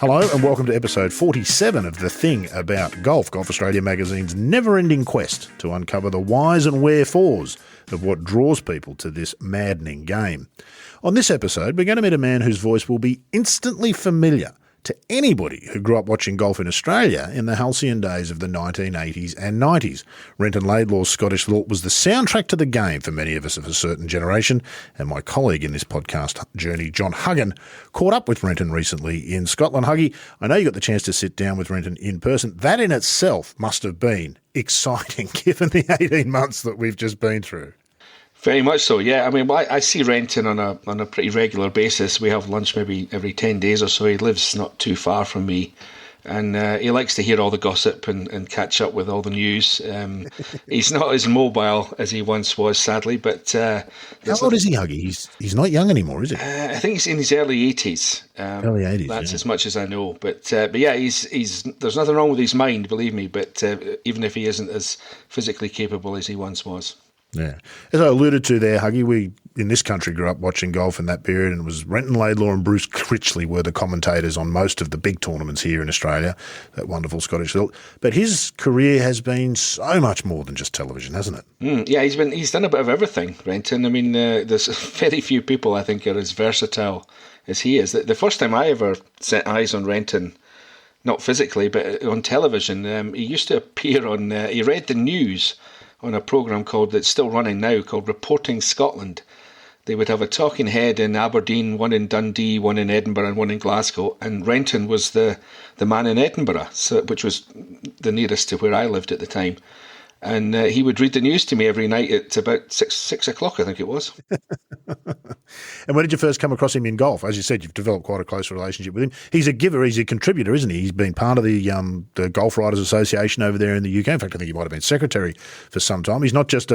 Hello and welcome to episode 47 of The Thing About Golf, Golf Australia magazine's never-ending quest to uncover the whys and wherefores of what draws people to this maddening game. On this episode, we're going to meet a man whose voice will be instantly familiar to anybody who grew up watching golf in Australia in the halcyon days of the 1980s and 90s. Renton Laidlaw's Scottish lilt was the soundtrack to the game for many of us of a certain generation, and my colleague in this podcast journey, John Huggan, caught up with Renton recently in Scotland. Huggy, I know you got the chance to sit down with Renton in person. That in itself must have been exciting given the 18 months that we've just been through. Very much so, yeah. I mean, I see Renton on a pretty regular basis. We have lunch maybe every 10 days or so. He lives not too far from me, and he likes to hear all the gossip and catch up with all the news. He's not as mobile as he once was, sadly. But how old is he, Huggy? He's not young anymore, is he? I think he's in his early 80s. Early 80s, That's yeah. as much as I know. But yeah, he's there's nothing wrong with his mind, believe me. But even if he isn't as physically capable as he once was. Yeah. As I alluded to there, Huggy, we in this country grew up watching golf in that period, and it was Renton Laidlaw and Bruce Critchley were the commentators on most of the big tournaments here in Australia, that wonderful Scottish lilt. But his career has been so much more than just television, hasn't it? Yeah, he's done a bit of everything, Renton. I mean, there's very few people I think are as versatile as he is. The first time I ever set eyes on Renton, not physically, but on television, he used to appear on, he read the news on a programme that's still running now, called Reporting Scotland. They would have a talking head in Aberdeen, one in Dundee, one in Edinburgh and one in Glasgow, and Renton was the man in Edinburgh, which was the nearest to where I lived at the time. And he would read the news to me every night at about 6 o'clock, I think it was. And when did you first come across him in golf? As you said, you've developed quite a close relationship with him. He's a giver, he's a contributor, isn't he? He's been part of the Golf Writers Association over there in the UK. In fact, I think he might have been secretary for some time. He's not just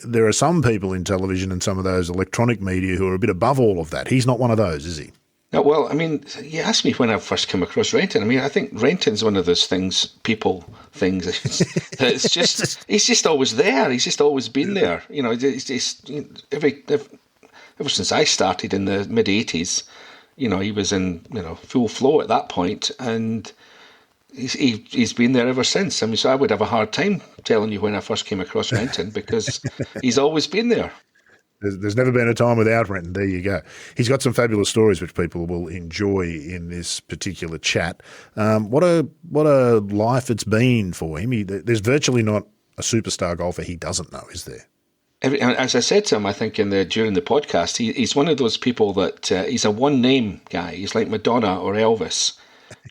there are some people in television and some of those electronic media who are a bit above all of that. He's not one of those, is he? No, well, I mean, you asked me when I first came across Renton. I mean, I think Renton's one of those things. It's just, he's just always there. He's just always been there. You know, ever since I started in the mid 80s, you know, he was in, full flow at that point, and he's been there ever since. I mean, so I would have a hard time telling you when I first came across Renton because he's always been there. There's never been a time without Renton. There you go. He's got some fabulous stories which people will enjoy in this particular chat. What a life it's been for him. There's virtually not a superstar golfer he doesn't know, is there? As I said to him, I think during the podcast, he's one of those people that he's a one-name guy. He's like Madonna or Elvis.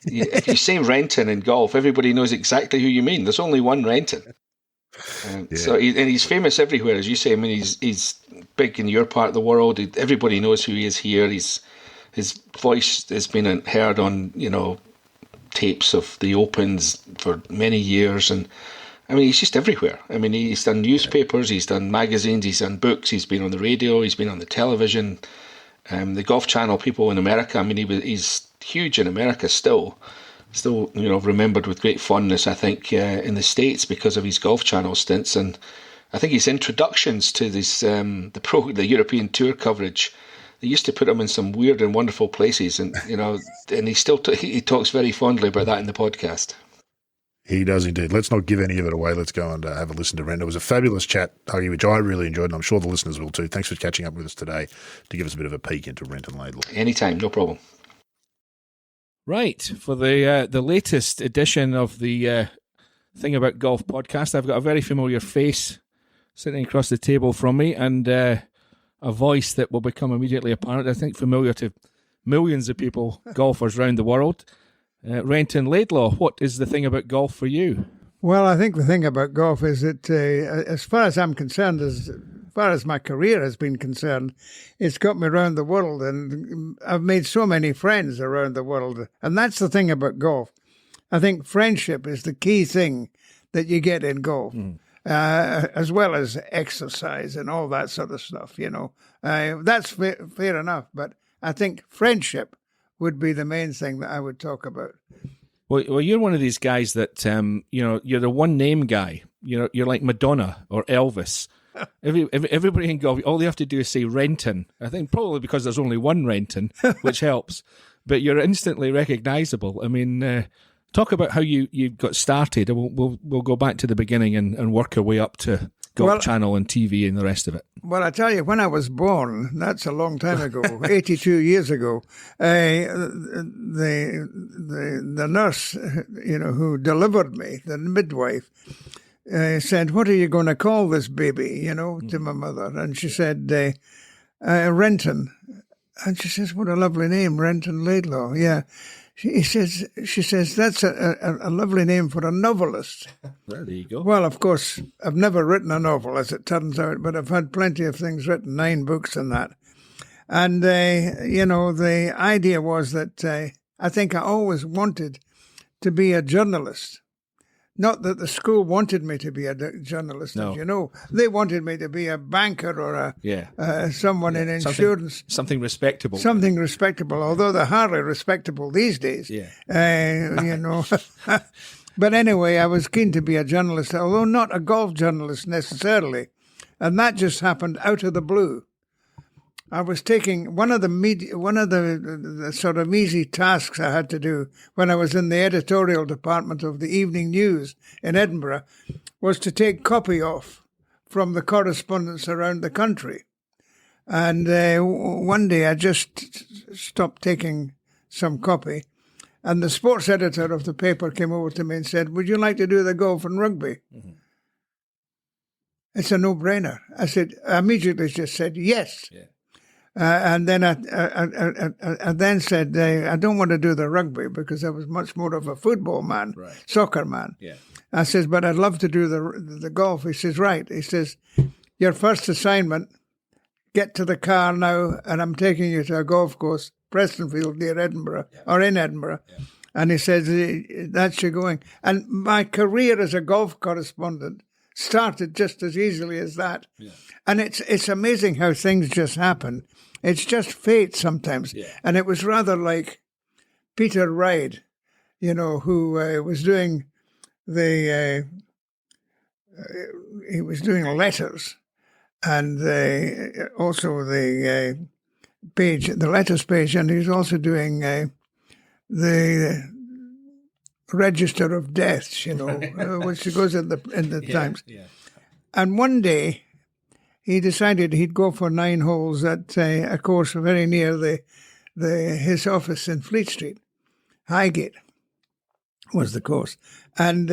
If you say Renton in golf, everybody knows exactly who you mean. There's only one Renton. Yeah. So he's famous everywhere, as you say. I mean, he's big in your part of the world. Everybody knows who he is here. His voice has been heard on tapes of the Opens for many years, and I mean he's just everywhere. I mean he's done newspapers, he's done magazines, he's done books, he's been on the radio, he's been on the television, the Golf Channel people in America. I mean he's huge in America still remembered with great fondness, I think, in the States because of his Golf Channel stints. And I think his introductions to this the European Tour coverage, they used to put him in some weird and wonderful places, and and he still he talks very fondly about that in the podcast. He does indeed. Let's not give any of it away. Let's go and have a listen to Renton. It was a fabulous chat, Huggy, which I really enjoyed, and I'm sure the listeners will too. Thanks for catching up with us today to give us a bit of a peek into Renton Laidlaw. Anytime, no problem. Right, for the latest edition of the Thing About Golf podcast, I've got a very familiar face sitting across the table from me, and a voice that will become immediately apparent, I think familiar to millions of people, golfers around the world. Renton Laidlaw, what is the thing about golf for you? Well, I think the thing about golf is that as far as I'm concerned, as far as my career has been concerned, it's got me around the world, and I've made so many friends around the world. And that's the thing about golf. I think friendship is the key thing that you get in golf, as well as exercise and all that sort of stuff, That's fair enough, but I think friendship would be the main thing that I would talk about. Well, you're one of these guys that, you're the one-name guy. You're like Madonna or Elvis. Everybody in golf, all they have to do is say Renton. I think probably because there's only one Renton, which helps. but you're instantly recognisable. I mean, talk about how you got started. We'll go back to the beginning and work our way up to Golf Channel and TV and the rest of it. Well, I tell you, when I was born, that's a long time ago, 82 years ago, the nurse, who delivered me, the midwife, said, "What are you going to call this baby?" To my mother, and she said, "Renton," and she says, "What a lovely name, Renton Laidlaw." Yeah. She says, "That's a lovely name for a novelist." There you go. Well, of course, I've never written a novel, as it turns out, but I've had plenty of things written, 9 books and that. And, the idea was that I think I always wanted to be a journalist. Not that the school wanted me to be a journalist, No. as you know. They wanted me to be a banker or someone in insurance. Something respectable. Something respectable, although they're hardly respectable these days. Yeah. But anyway, I was keen to be a journalist, although not a golf journalist necessarily. And that just happened out of the blue. I was taking one of the sort of easy tasks I had to do when I was in the editorial department of the Evening News in Edinburgh was to take copy off from the correspondents around the country. And one day I just stopped taking some copy, and the sports editor of the paper came over to me and said, "Would you like to do the golf and rugby?" Mm-hmm. It's a no-brainer. I immediately just said yes. Yeah. And then I then said, I don't want to do the rugby because I was much more of a football man, soccer man. Yeah. I says, but I'd love to do the golf. He says, right. He says, your first assignment, get to the car now, and I'm taking you to a golf course, Prestonfield near Edinburgh, or in Edinburgh. Yeah. And he says, that's your going. And my career as a golf correspondent started just as easily as that. Yeah. And it's amazing how things just happen. It's just fate sometimes. Yeah. And it was rather like Peter Wright, who was doing he was doing letters, and also the letters page, and he was also doing the register of deaths, which goes in the Times. Yeah. And one day, he decided he'd go for 9 holes at a course very near his office in Fleet Street. Highgate was the course. And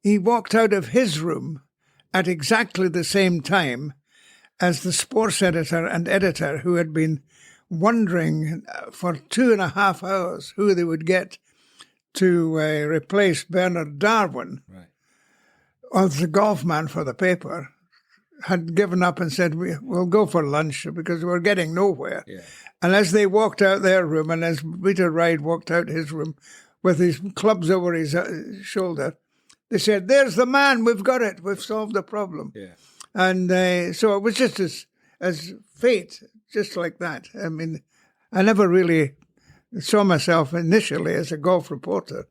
he walked out of his room at exactly the same time as the sports editor and editor who had been wondering for 2.5 hours who they would get to replace Bernard Darwin as the golf man for the paper, had given up and said, we'll go for lunch because we're getting nowhere. Yeah. And as they walked out their room, and as Peter Wright walked out his room with his clubs over his shoulder, they said, there's the man, we've got it, we've solved the problem. Yeah. And so it was just as fate, just like that. I mean, I never really saw myself initially as a golf reporter.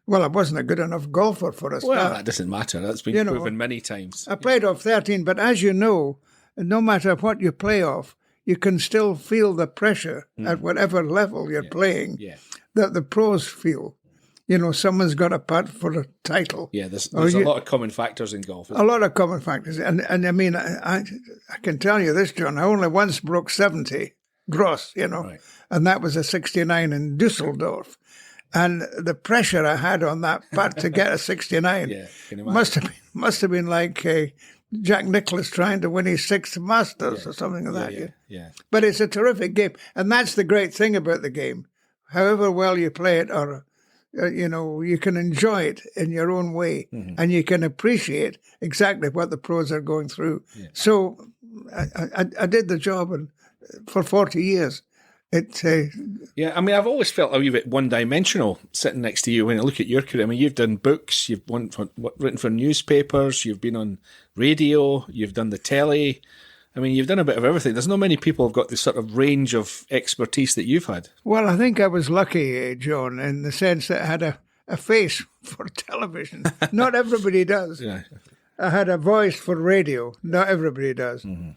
Well, I wasn't a good enough golfer for a start. Well, that doesn't matter. That's been proven many times. I played off 13, but as you know, no matter what you play off, you can still feel the pressure at whatever level you're playing that the pros feel. Someone's got a putt for a title. Yeah, there's a lot of common factors in golf. A lot of common factors. And I mean, I can tell you this, John, I only once broke 70 gross, and that was a 69 in Dusseldorf. And the pressure I had on that putt to get a 69 must have been like Jack Nicklaus trying to win his 6th Masters or something like that. Yeah. But it's a terrific game. And that's the great thing about the game. However well you play it, or, you can enjoy it in your own way, and you can appreciate exactly what the pros are going through. Yeah. So I did the job for 40 years. Yeah, I mean, I've always felt a wee bit one-dimensional sitting next to you when I look at your career. I mean, you've done books, you've written for newspapers, you've been on radio, you've done the telly. I mean, you've done a bit of everything. There's not many people who've got this sort of range of expertise that you've had. Well, I think I was lucky, John, in the sense that I had a face for television. Not everybody does. Yeah. I had a voice for radio. Not everybody does. And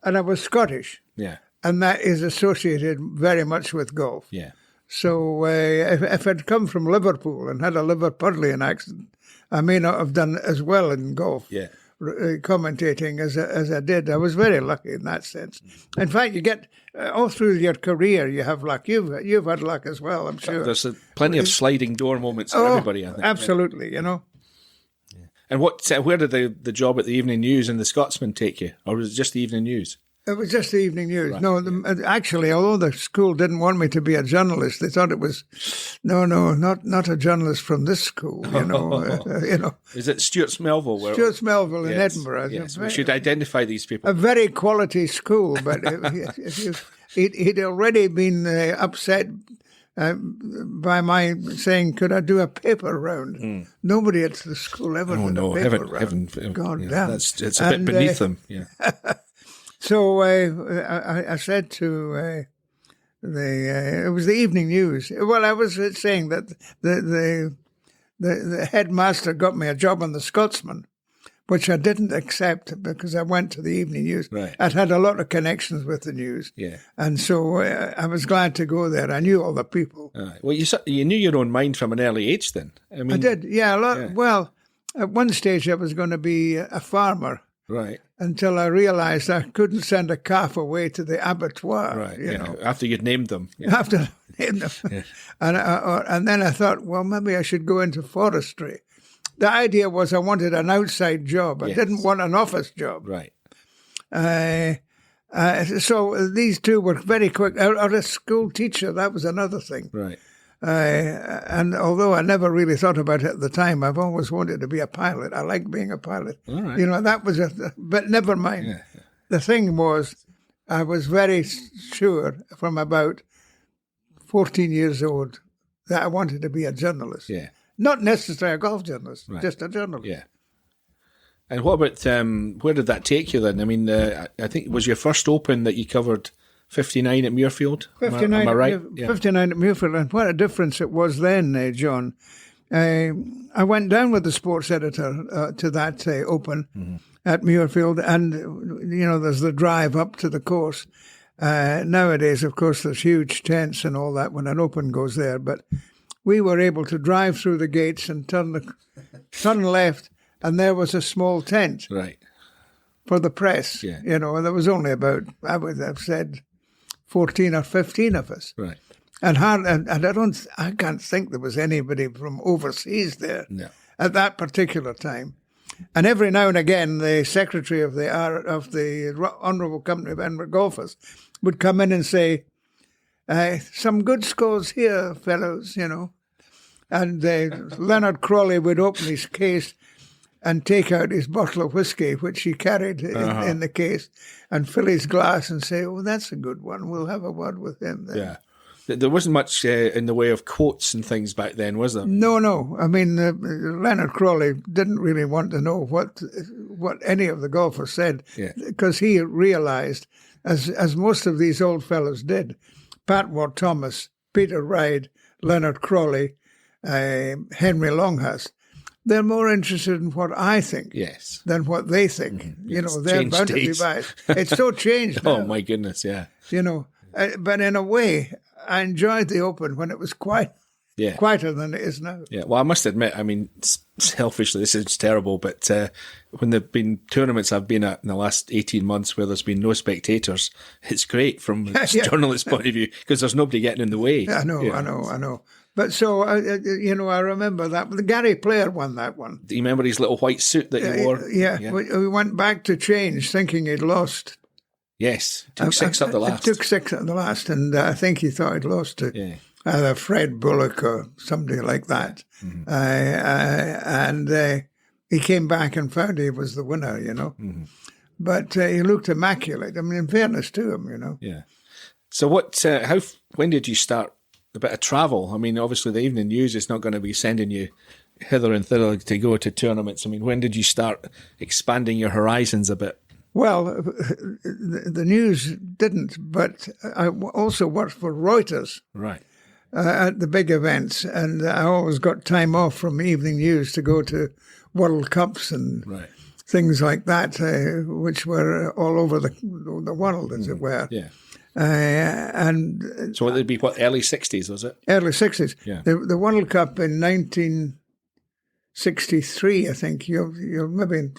I was Scottish. Yeah. And that is associated very much with golf. Yeah. So if I'd come from Liverpool and had a Liverpudlian accent, I may not have done as well in golf. Yeah. Commentating as I did. I was very lucky in that sense. In fact, you get all through your career, you have luck. You've had luck as well, I'm sure. There's plenty of sliding door moments for everybody, I think. Absolutely, you know. And where did the job at the Evening News and the Scotsman take you? Or was it just the Evening News? It was just the Evening News. Right. No, actually, although the school didn't want me to be a journalist, they thought it was, not a journalist from this school, you know. Is it Stuart Melville? Stuart Melville in Edinburgh. Yes, we should identify these people. A very quality school, but he'd already been upset by my saying, could I do a paper round? Nobody at the school ever did a paper round. God damn. It's a bit beneath them. Yeah. So I said to it was the Evening News. Well, I was saying that the headmaster got me a job on the Scotsman, which I didn't accept because I went to the Evening News. Right. I'd had a lot of connections with the news. Yeah. And so I was glad to go there. I knew all the people. Well, you knew your own mind from an early age then. I did, yeah. Well, at one stage I was going to be a farmer. Right. Until I realised I couldn't send a calf away to the abattoir. Right. You know. After you'd named them. Yeah. After I named them. Yeah. And then I thought, well, maybe I should go into forestry. The idea was I wanted an outside job. I didn't want an office job. Right. So these two were very quick. Or a school teacher, that was another thing. Right. And although I never really thought about it at the time, I've always wanted to be a pilot. I like being a pilot. All right. You know, that was but never mind. Yeah. The thing was, I was very sure from about 14 years old that I wanted to be a journalist. Yeah. Not necessarily a golf journalist, just a journalist. Yeah. And what about, where did that take you then? I mean, I think it was your first Open that you covered 59 at Muirfield. 59, am I right? 59 at Muirfield, and what a difference it was then, John. I went down with the sports editor to that Open at Muirfield, and, you know, there's the drive up to the course. Nowadays, of course, there's huge tents and all that when an Open goes there, but we were able to drive through the gates and turn left, and there was a small tent. Right. For the press, Yeah. You know, and there was only about, I would have said, 14 or 15 of us. Right. And I can't think there was anybody from overseas there at that particular time. And every now and again, the secretary of the Honourable Company of Edinburgh Golfers would come in and say, some good scores here, fellows, you know. And Leonard Crawley would open his case and take out his bottle of whiskey, which he carried in the case, and fill his glass and say, oh, that's a good one. We'll have a word with him then. Yeah. There wasn't much in the way of quotes and things back then, was there? No. I mean, Leonard Crawley didn't really want to know what any of the golfers said, because he realised, as most of these old fellows did, Pat Ward Thomas, Peter Ride, Leonard Crawley, Henry Longhurst, they're more interested in what I think than what they think. Mm-hmm. You know, they're bound to be biased. It's so changed now. Oh, my goodness, yeah. You know, but in a way, I enjoyed the Open when it was quieter than it is now. Yeah, well, I must admit, I mean, selfishly, this is terrible, but when there have been tournaments I've been at in the last 18 months where there's been no spectators, it's great from a journalist's point of view, because there's nobody getting in the way. I know. But so, you know, I remember that. The Gary Player won that one. Do you remember his little white suit that he wore? Yeah. We went back to change thinking he'd lost. Yes, took six at the last. Took six at the last, and I think he thought he'd lost to either Fred Bullock or somebody like that. Mm-hmm. And he came back and found he was the winner, you know. Mm-hmm. But he looked immaculate. I mean, in fairness to him, you know. Yeah. So when did you start a bit of travel? I mean, obviously the Evening News is not going to be sending you hither and thither to go to tournaments. I mean, when did you start expanding your horizons a bit? Well, the news didn't, but I also worked for Reuters at the big events, and I always got time off from Evening News to go to World Cups and things like that, which were all over the world, as it were. Yeah. And So it'd be early 60s, was it? early 60s. Yeah. The World Cup in 1963, I think. You're maybe...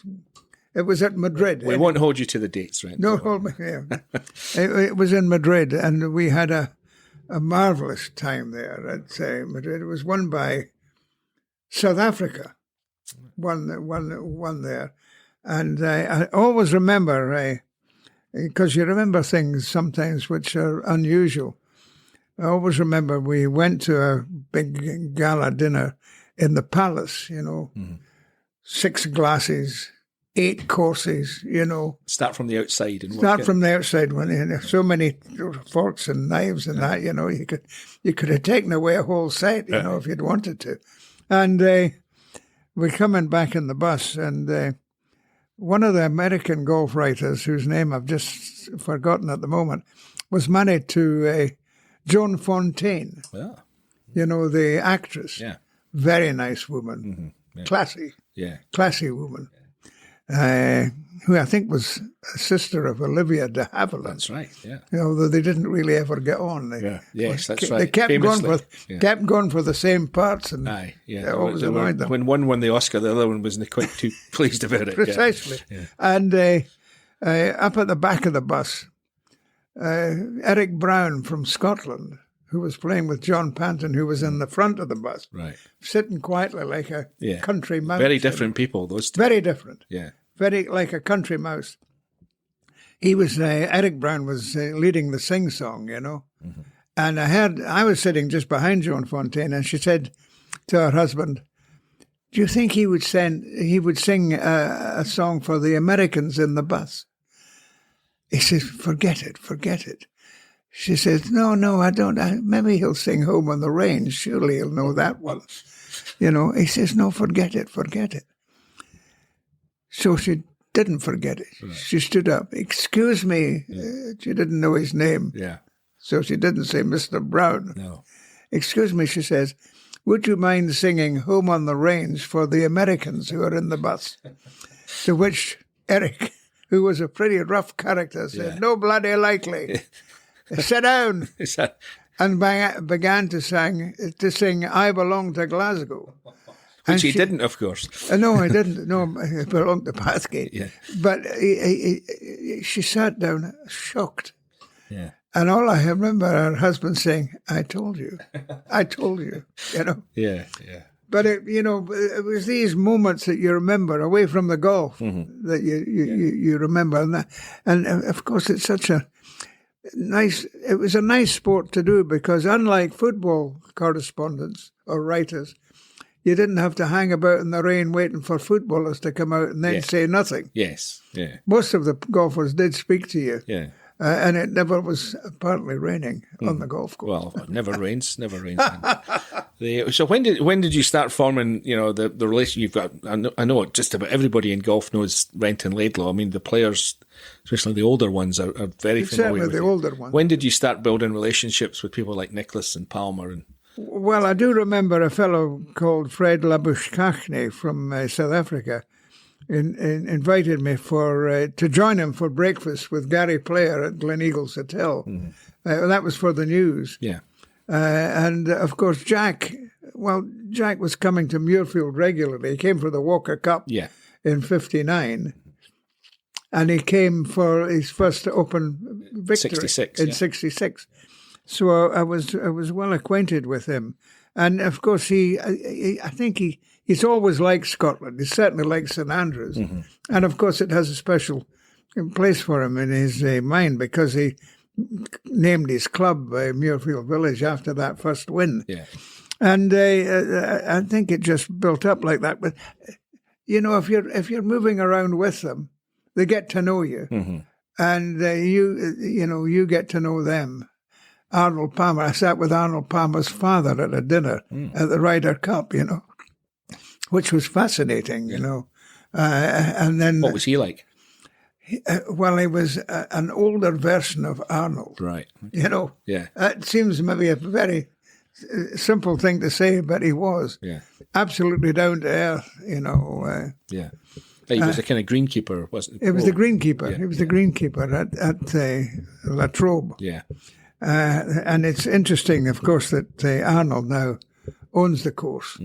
It was at Madrid. We won't hold you to the dates, right? No, hold me. Yeah. It was in Madrid, and we had a marvellous time there at Madrid. It was won by South Africa. Won there. And I always remember, because you remember things sometimes which are unusual. I always remember we went to a big gala dinner in the palace, 6 glasses, 8 courses, Start from the outside and Start from the outside when so many forks and knives and that, you could have taken away a whole set, if you'd wanted to. And we're coming back in the bus, and one of the American golf writers, whose name I've just forgotten at the moment, was married to Joan Fontaine. Yeah. The actress. Yeah. Very nice woman. Mm-hmm. Yeah. Classy. Yeah. Classy woman. Who I think was a sister of Olivia de Havilland. That's right, yeah. Although they didn't really ever get on. Yes, that's right. They kept going for the same parts, and aye, yeah. it always annoyed them. When one won the Oscar, the other one wasn't quite too pleased about it. Precisely. Yeah. And up at the back of the bus, Eric Brown from Scotland, who was playing with John Panton, who was in the front of the bus, right, sitting quietly like a country mouse. Very different people, those two. Very different. Yeah. Very like a country mouse. He was, Eric Brown was leading the sing-song, Mm-hmm. And I was sitting just behind Joan Fontaine, and she said to her husband, "Do you think he would sing a song for the Americans in the bus?" He says, forget it. She says, no, I don't. Maybe he'll sing Home on the Range. Surely he'll know that one. He says, no, forget it. So she didn't forget it. Right. She stood up. Excuse me. Yeah. She didn't know his name. Yeah. So she didn't say Mr. Brown. No. Excuse me, she says, would you mind singing Home on the Range for the Americans who are in the bus? To which Eric, who was a pretty rough character, said, no bloody likely. Sit down. And began to sing I Belong to Glasgow. Which he didn't, of course. No, I didn't. No, it belonged to Pathgate. Yeah. But she sat down shocked. Yeah. And all I remember her husband saying, I told you. Yeah. But, it was these moments that you remember away from the golf that you remember. And of course, it's such a it was a nice sport to do because unlike football correspondents or writers, you didn't have to hang about in the rain waiting for footballers to come out and then say nothing. Yes, yeah. Most of the golfers did speak to you. Yeah. And it never was apparently raining on the golf course. Well, it never rains. So when did you start forming, the relation you've got? I know just about everybody in golf knows Renton Laidlaw. I mean, the players, especially the older ones, are very familiar certainly with the older ones. When did you start building relationships with people like Nicholas and Palmer? Well, I do remember a fellow called Fred Labuschagne from South Africa invited me to join him for breakfast with Gary Player at Gleneagles Hotel. Mm-hmm. That was for the news. Yeah. And, of course, Jack was coming to Muirfield regularly. He came for the Walker Cup in 1959. And he came for his first Open victory 66, in 1966. So I was well acquainted with him. And, of course, I think he's always liked Scotland. He certainly likes St Andrews. Mm-hmm. And, of course, it has a special place for him in his mind because he named his club Muirfield Village after that first win. Yeah. And I think it just built up like that. But, if you're moving around with them, they get to know you. Mm-hmm. And you get to know them. Arnold Palmer. I sat with Arnold Palmer's father at a dinner at the Ryder Cup, which was fascinating, And then, what was he like? He was an older version of Arnold. Right. Yeah. It seems maybe a very simple thing to say, but he was. Yeah. Absolutely down to earth, Yeah. He was the kind of greenkeeper, wasn't he? It was the greenkeeper. Yeah, He was the greenkeeper at La Trobe. Yeah. And it's interesting, of course, that Arnold now owns the course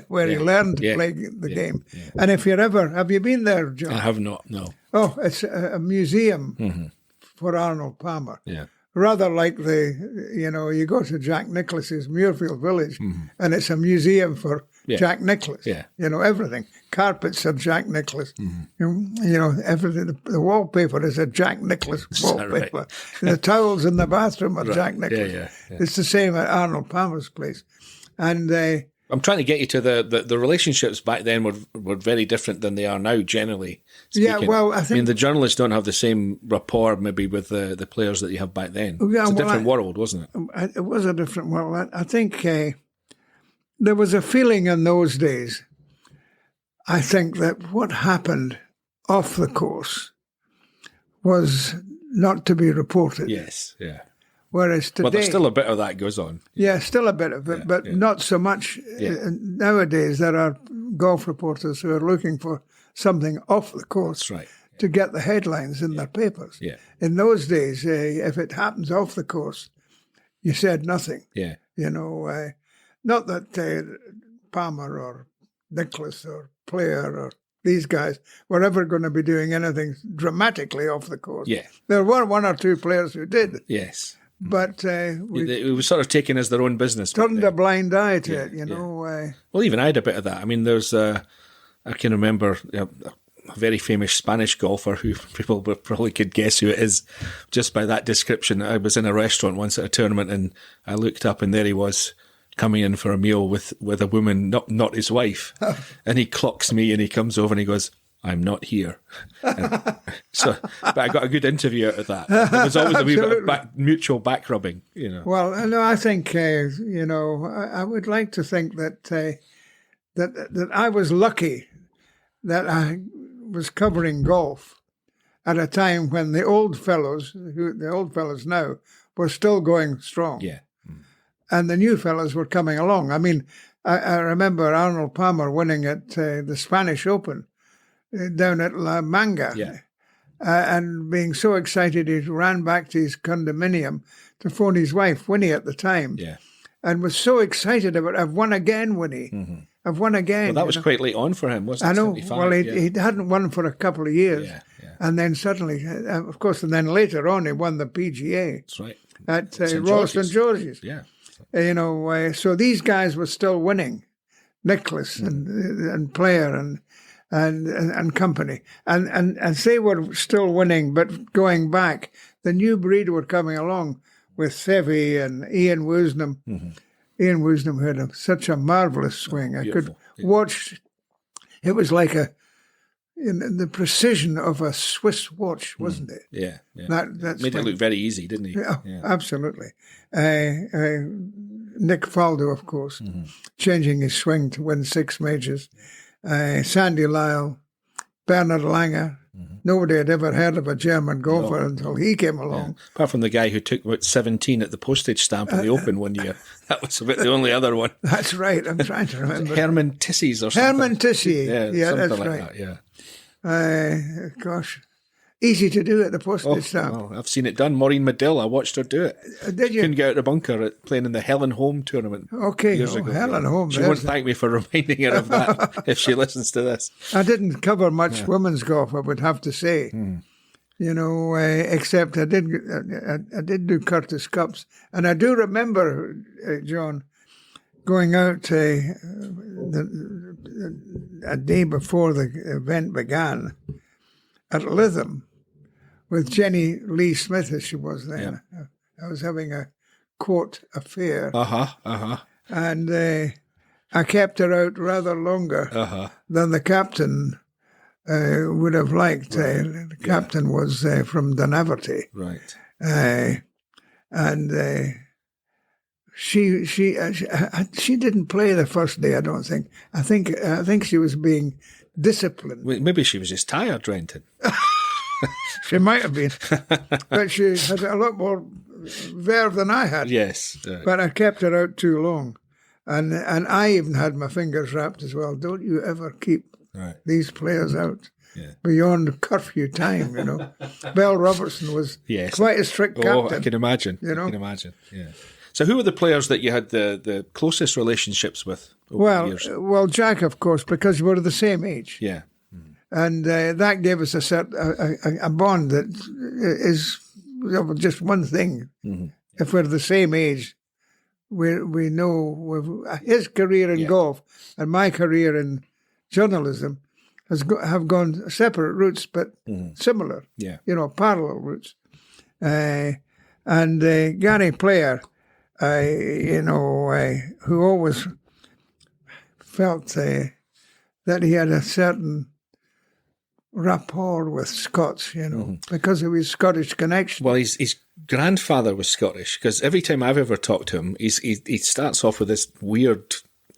where he learned to play the game. Yeah. And if you're ever, have you been there, John? I have not, no. Oh, it's a museum for Arnold Palmer. Yeah. Rather like you go to Jack Nicklaus's Muirfield Village and it's a museum for Jack Nicklaus. Yeah. Everything. Carpets are Jack Nicklaus. Everything. The wallpaper is a Jack Nicklaus wallpaper. Right? The towels in the bathroom are Jack Nicklaus. Yeah. It's the same at Arnold Palmer's place. And I'm trying to get you to the relationships back then were very different than they are now, generally speaking. Yeah, well, I think the journalists don't have the same rapport maybe with the players that you have back then. Yeah, it's a different world, wasn't it? It was a different world. I think there was a feeling in those days, I think, that what happened off the course was not to be reported. Yes, yeah. Whereas today... Well, there's still a bit of that goes on. Yeah, still a bit of it, but not so much. Yeah. Nowadays, there are golf reporters who are looking for something off the course. That's right. To get the headlines in their papers. Yeah. In those days, if it happens off the course, you said nothing. Yeah. Not that Palmer or Nicklaus or Player or these guys were ever going to be doing anything dramatically off the course. Yeah. There were one or two players who did. Yes. But it was sort of taken as their own business. Turned a blind eye to it, Well, even I had a bit of that. I mean, there's I can remember a very famous Spanish golfer who people probably could guess who it is just by that description. I was in a restaurant once at a tournament and I looked up and there he was coming in for a meal with a woman, not his wife. And he clocks me and he comes over and he goes, "I'm not here." But I got a good interview out of that. There was always a wee bit of mutual back rubbing, Well, no, I think, I would like to think that that I was lucky that I was covering golf at a time when the old fellows now, were still going strong. Yeah. And the new fellows were coming along. I mean, I remember Arnold Palmer winning at the Spanish Open down at La Manga, and being so excited he ran back to his condominium to phone his wife, Winnie, at the time, and was so excited about, "I've won again, Winnie. Mm-hmm. I've won again." Well, that was quite late on for him, wasn't it? I know. Well, he hadn't won for a couple of years, and then suddenly, of course, and then later on he won the PGA. That's right. At Royal St George's. Yeah. So these guys were still winning, Nicklaus and Player and company, and they were still winning, but going back, the new breed were coming along with Seve and Ian Woosnam. Mm-hmm. Ian Woosnam had such a marvelous swing. I could watch. It was like the precision of a Swiss watch, wasn't it? Yeah. That made it look very easy, didn't he? Yeah, absolutely. Nick Faldo, of course, changing his swing to win 6 majors. Sandy Lyle, Bernard Langer. Mm-hmm. Nobody had ever heard of a German golfer until he came along. Yeah. Apart from the guy who took about 17 at the postage stamp in the Open one year. That was about the only other one. That's right. I'm trying to remember. Herman Tissie's or something. Herman Tissie. Yeah, that's like right. That, yeah. Gosh. Easy to do at the postage stamp. Well, I've seen it done. Maureen Medill, I watched her do it. Did you? Couldn't get out of the bunker playing in the Helen Home tournament. Okay, years ago. Helen Home. She won't thank me for reminding her of that if she listens to this. I didn't cover much women's golf, I would have to say. Except I did do Curtis Cups. And I do remember, John, going out a day before the event began at Lytham with Jenny Lee Smith, as she was then. Yeah. I was having a court affair. And I kept her out rather longer than the captain would have liked. Right. The captain was from Dunaverty. Right. And she didn't play the first day, I don't think. I think she was being disciplined. Maybe she was just tired, Renton. She might have been, but she had a lot more verve than I had. Yes, right. But I kept her out too long, and I even had my fingers wrapped as well. Don't you ever keep Right. these players out Yeah. beyond curfew time, Bell Robertson was quite a strict captain. Oh, I can imagine. I can imagine, yeah. So who were the players that you had the closest relationships with over the years? Well, Jack, of course, because we were the same age. Yeah. And that gave us a bond that is just one thing. Mm-hmm. If we're the same age, we know his career in golf and my career in journalism have gone separate routes, but similar. Yeah. Parallel routes. And Gary Player, who always felt that he had a certain rapport with Scots, because of his Scottish connection. Well, his grandfather was Scottish, because every time I've ever talked to him, he starts off with this weird,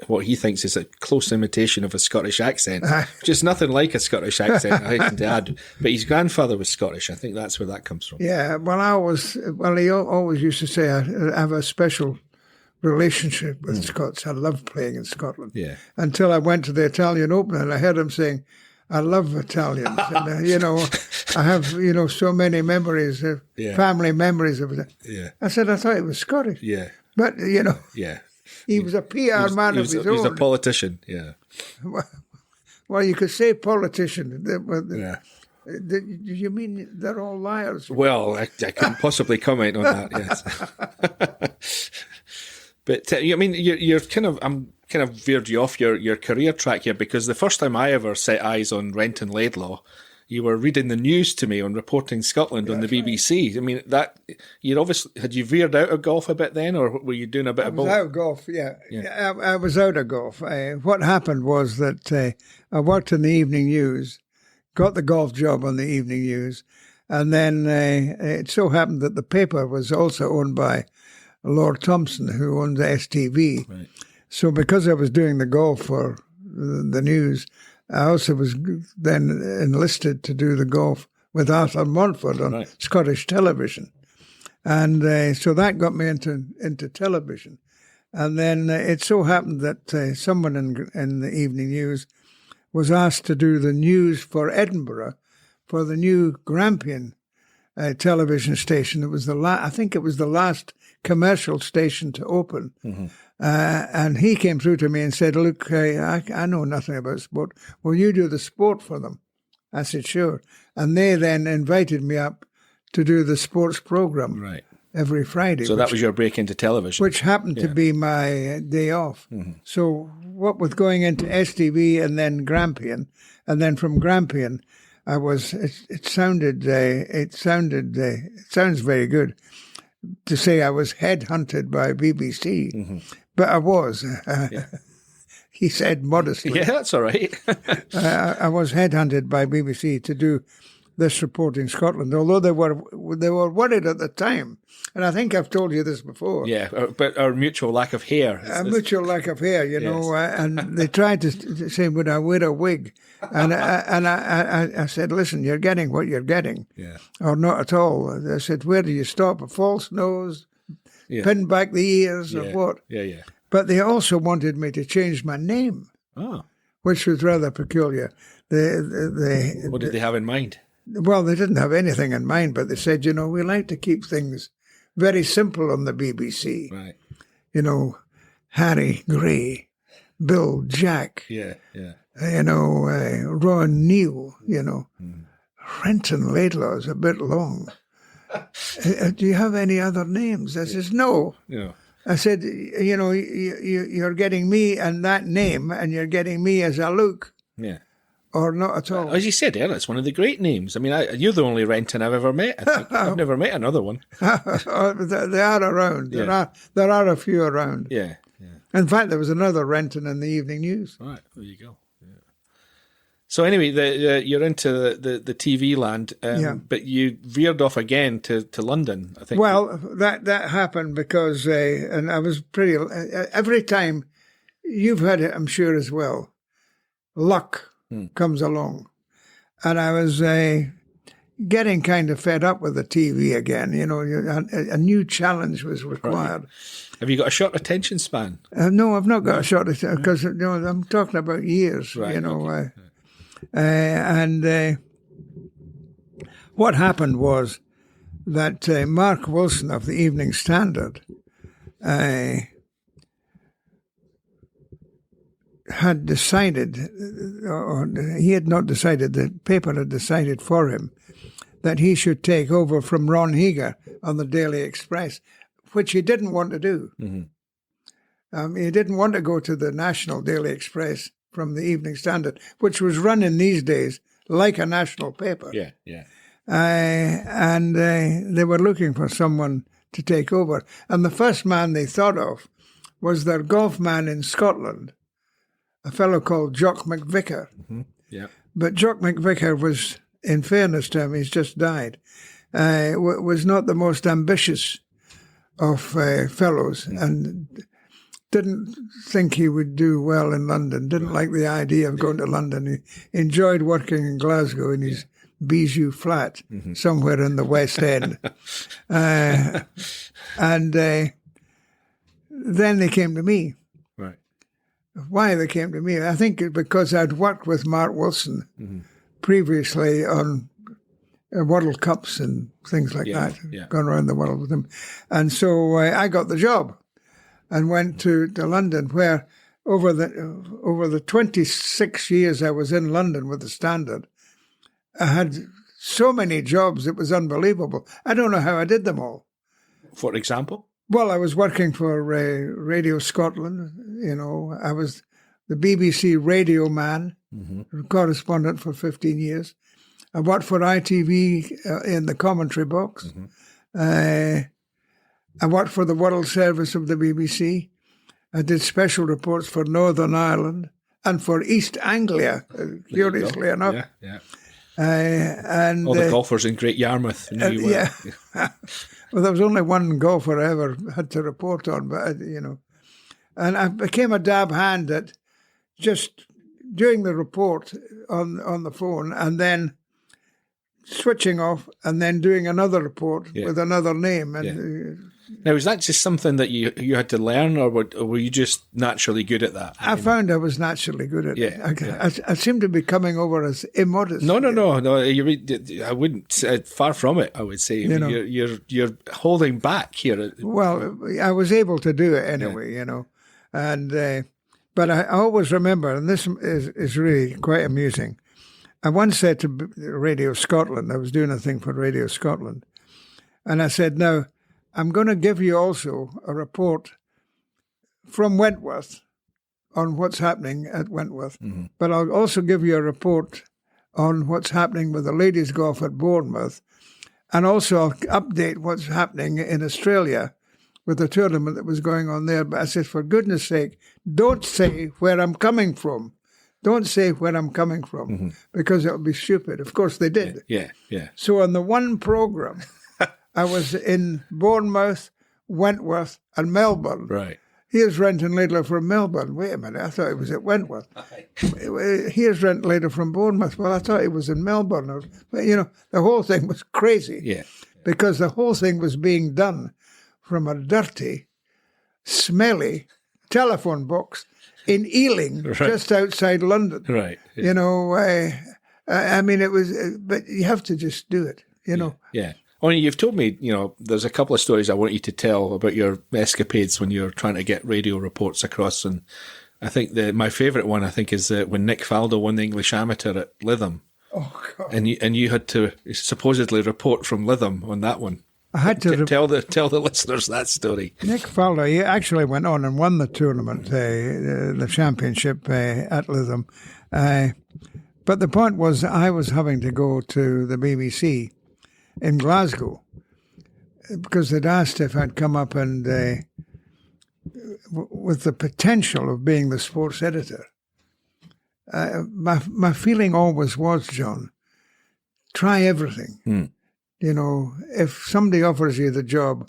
what he thinks is a close imitation of a Scottish accent, which is nothing like a Scottish accent, I hasten to add. But his grandfather was Scottish. I think that's where that comes from. Yeah, he always used to say, I have a special relationship with Scots. I love playing in Scotland. Yeah. Until I went to the Italian Open and I heard him saying, I love Italians. And, I have, so many memories, family memories of it. Yeah. I said, I thought he was Scottish. Yeah. But, yeah. He was a PR man of his own. He was a politician, yeah. Well, you could say politician. Yeah. Do you mean they're all liars? Well, I couldn't possibly comment on that, yes. But, you're I'm kind of veered you off your career track here, because the first time I ever set eyes on Renton Laidlaw, you were reading the news to me on Reporting Scotland on the BBC. Right. Had you veered out of golf a bit then, or were you doing a bit of both? I was out of golf, yeah. I was out of golf. What happened was that I worked in the Evening News, got the golf job on the Evening News, and then it so happened that the paper was also owned by Lord Thompson, who owned the STV. Right. So because I was doing the golf for the news, I also was then enlisted to do the golf with Arthur Montford on Scottish television. And so that got me into television. And then it so happened that someone in the Evening News was asked to do the news for Edinburgh for the new Grampian television station. It was I think it was the last commercial station to open. Mm-hmm. And he came through to me and said, look, I know nothing about sport. Will you do the sport for them? I said, sure. And they then invited me up to do the sports program every Friday. So that was your break into television. Which happened to be my day off. Mm-hmm. So what with going into STV and then Grampian, and then from Grampian, it sounds very good to say I was headhunted by BBC. Mm-hmm. But I was, he said modestly. Yeah, that's all right. I was headhunted by BBC to do this Reporting Scotland, although they were worried at the time. And I think I've told you this before. Yeah, but our mutual lack of hair. Mutual lack of hair, and they tried to say, would I wear a wig? And I said, listen, you're getting what you're getting. Yeah. Or not at all. I said, where do you stop? A false nose? Pin back the ears or what? Yeah. But they also wanted me to change my name, which was rather peculiar. What did they have in mind? Well, they didn't have anything in mind, but they said, we like to keep things very simple on the BBC. Right. Harry Gray, Bill Jack. Yeah. Ron Neal, Renton Laidlaw is a bit long. Do you have any other names? I says, no. Yeah. I said, you're getting me and that name, and you're getting me as I look. Yeah. Or not at all. As you said earlier, it's one of the great names. You're the only Renton I've ever met. I think. I've never met another one. They are around. Yeah. There are a few around. Yeah. In fact, there was another Renton in the Evening News. All right, there you go. Yeah. So anyway, you're into the TV land, but you veered off again to London, I think. Well, that happened because, and I was pretty, every time, you've had it, I'm sure as well, luck comes along. And I was getting kind of fed up with the TV again. A new challenge was required. Right. Have you got a short attention span? No, I've not got a short attention because I'm talking about years. Right, okay. And what happened was that Mark Wilson of the Evening Standard had decided, or he had not decided, the paper had decided for him, that he should take over from Ron Huggan on the Daily Express, which he didn't want to do. Mm-hmm. He didn't want to go to the National Daily Express from the Evening Standard, which was run in these days like a national paper. Yeah, yeah. And they were looking for someone to take over. And the first man they thought of was their golf man in Scotland, a fellow called Jock McVicker. Mm-hmm. Yeah. But Jock McVicker was, in fairness to him, he's just died, was not the most ambitious of fellows, and didn't think he would do well in London, didn't like the idea of going to London. He enjoyed working in Glasgow in his Bijou flat somewhere in the West End. And then they came to me. Right. Why they came to me? I think because I'd worked with Mark Wilson previously on World Cups and things like that, gone around the world with him. And so I got the job and went to London, where over the 26 years I was in London with the Standard, I had so many jobs, it was unbelievable. I don't know how I did them all. For example? Well, I was working for Radio Scotland, I was the BBC radio man, correspondent for 15 years. I worked for ITV in the commentary box. I worked for the World Service of the BBC. I did special reports for Northern Ireland and for East Anglia, curiously enough. Yeah, yeah. And all the golfers in Great Yarmouth. Yeah. Well, there was only one golfer I ever had to report on, but, And I became a dab hand at just doing the report on the phone and then switching off and then doing another report with another name. And Now, is that just something that you had to learn, or were you just naturally good at that? I found I was naturally good at it. I seem to be coming over as immodest. No. I wouldn't. Far from it. I would say you're holding back here. Well, I was able to do it anyway, and but I always remember, and this is really quite amusing. I once said to Radio Scotland, I was doing a thing for Radio Scotland, and I said, now, I'm going to give you also a report from Wentworth on what's happening at Wentworth, but I'll also give you a report on what's happening with the ladies' golf at Bournemouth, and also I'll update what's happening in Australia with the tournament that was going on there. But I said, for goodness sake, don't say where I'm coming from. Don't say where I'm coming from, because it'll be stupid. Of course they did. Yeah. So on the one programme, I was in Bournemouth, Wentworth, and Melbourne. Right. Here's Renton Laidlaw from Melbourne. Wait a minute, I thought he was at Wentworth. Here's Renton Laidlaw from Bournemouth. Well, I thought he was in Melbourne. But, the whole thing was crazy. Yeah. Because the whole thing was being done from a dirty, smelly telephone box in Ealing, just outside London. Right. I mean, it was, but you have to just do it, Yeah. Only you've told me, there's a couple of stories I want you to tell about your escapades when you're trying to get radio reports across. And I think my favourite one, is when Nick Faldo won the English Amateur at Lytham. Oh, God. And you had to supposedly report from Lytham on that one. I had to tell the listeners that story. Nick Faldo, he actually went on and won the tournament, the championship at Lytham. But the point was, I was having to go to the BBC in Glasgow because they'd asked if I'd come up and with the potential of being the sports editor. My feeling always was, John, try everything. If somebody offers you the job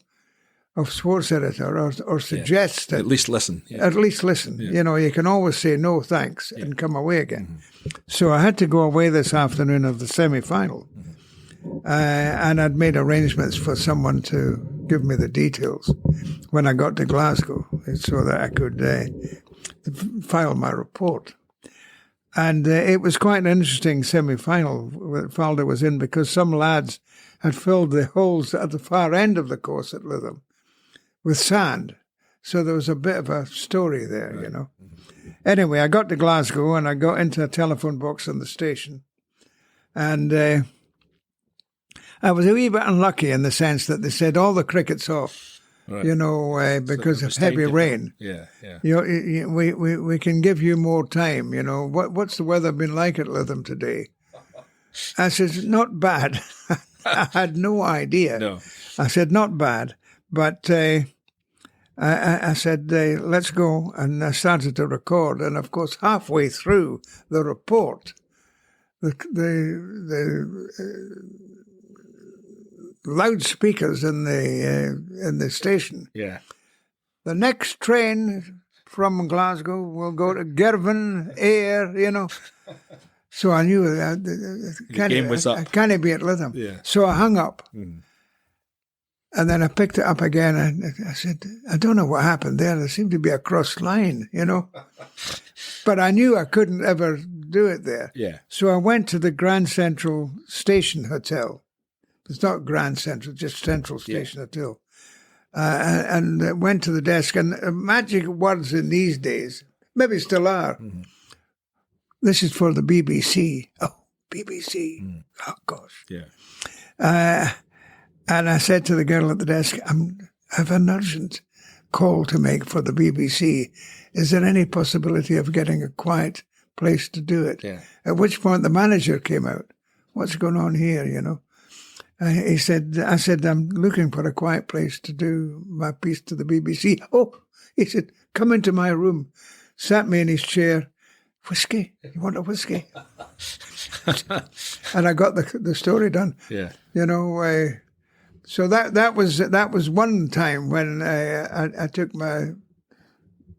of sports editor or suggests that... At least listen. Yeah. At least listen. Yeah. You can always say no thanks and come away again. So I had to go away this afternoon of the semi-final. And I'd made arrangements for someone to give me the details when I got to Glasgow so that I could file my report. And it was quite an interesting semi-final that Falder was in, because some lads had filled the holes at the far end of the course at Lytham with sand. So there was a bit of a story there, you know. Anyway, I got to Glasgow and I got into a telephone box on the station. And I was a wee bit unlucky in the sense that they said all the cricket's off, you know, because of heavy rain. Yeah, yeah. You know, we can give you more time, you know. What's the weather been like at Lytham today? I said, not bad. I had no idea. No. I said, not bad. But I said, let's go. And I started to record. And, of course, halfway through the report, the loudspeakers in the station. Yeah. The next train from Glasgow will go to Girvan, Ayr, you know. So I knew that I can't be at Lytham. Yeah. So I hung up. And then I picked it up again and I said, I don't know what happened there. There seemed to be a crossed line, you know. But I knew I couldn't ever do it there. Yeah. So I went to the Grand Central Station Hotel. It's not Grand Central, just Central Station Hotel. And went to the desk. And magic words in these days, maybe still are. This is for the BBC. Oh, BBC. Oh, gosh. Yeah. And I said to the girl at the desk, I have an urgent call to make for the BBC. Is there any possibility of getting a quiet place to do it? Yeah. At which point the manager came out. What's going on here, you know? I said, I'm looking for a quiet place to do my piece to the BBC. Oh, he said, come into my room. Sat me in his chair. Whiskey? You want a whiskey? And I got the story done. Yeah. You know, so that was one time when I took my,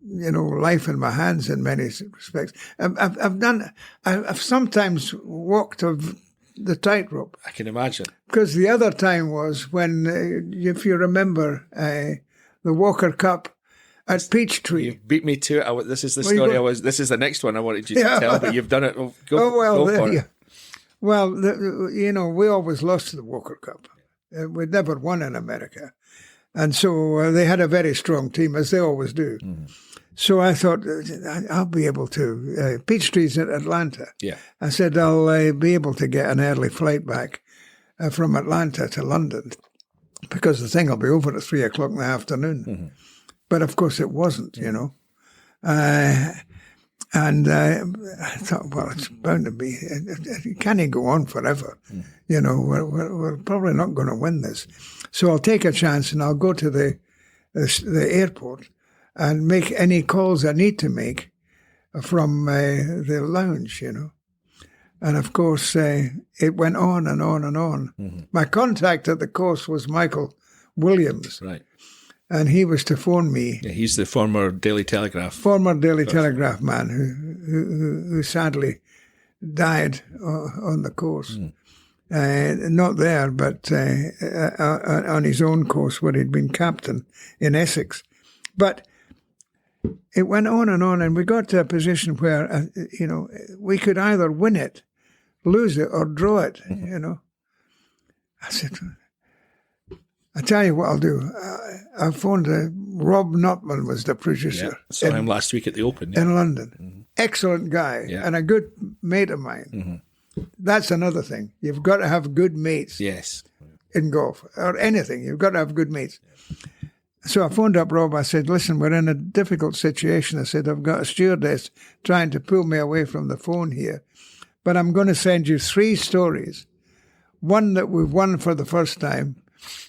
you know, life in my hands in many respects. I've sometimes walked the tightrope. I can imagine. Because the other time was when, if you remember, the Walker Cup at Peachtree. You beat me to it. This is the story this is the next one I wanted you to tell, but you've done it. Go for it. Well, you know, we always lost the Walker Cup. We'd never won in America. And so they had a very strong team, as they always do. So I thought, I'll be able to. Peachtree's at Atlanta. Yeah. I said, I'll be able to get an early flight back from Atlanta to London, because the thing will be over at 3 o'clock in the afternoon. But of course it wasn't, you know. And I thought, well, it's bound to be. It can't go on forever. You know, we're probably not going to win this. So I'll take a chance and I'll go to the airport and make any calls I need to make from the lounge, you know. And of course, it went on and on and on. My contact at the course was Michael Williams. Right. And he was to phone me. Yeah, he's the former Daily Telegraph. Former Daily Telegraph man who sadly died on the course. Not there, but on his own course where he'd been captain in Essex. But it went on, and we got to a position where, you know, we could either win it, lose it, or draw it, you know. I said, I tell you what I'll do. I phoned Rob Notman was the producer. Yeah, saw him last week at the Open. Yeah. In London. Excellent guy and a good mate of mine. That's another thing. You've got to have good mates. Yes. In golf or anything. You've got to have good mates. So I phoned up Rob. I said, listen, we're in a difficult situation. I said, I've got a stewardess trying to pull me away from the phone here, but I'm going to send you 3 stories. One that we've won for the first time,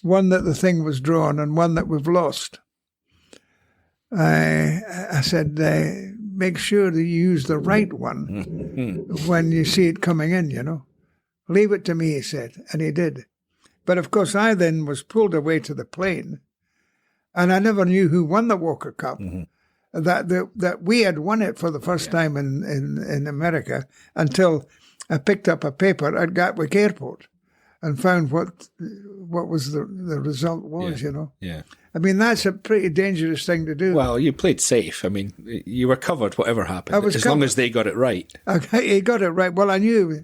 one that the thing was drawn, and one that we've lost. I said, make sure that you use the right one when you see it coming in, you know. Leave it to me, he said, and he did. But of course, I then was pulled away to the plane, and I never knew who won the Walker Cup. That we had won it for the first time in America until I picked up a paper at Gatwick Airport. and found what was the result was, you know. Yeah. I mean, that's a pretty dangerous thing to do. Well, you played safe. I mean, you were covered whatever happened, as long as they got it right. Okay, he got it right. Well, I knew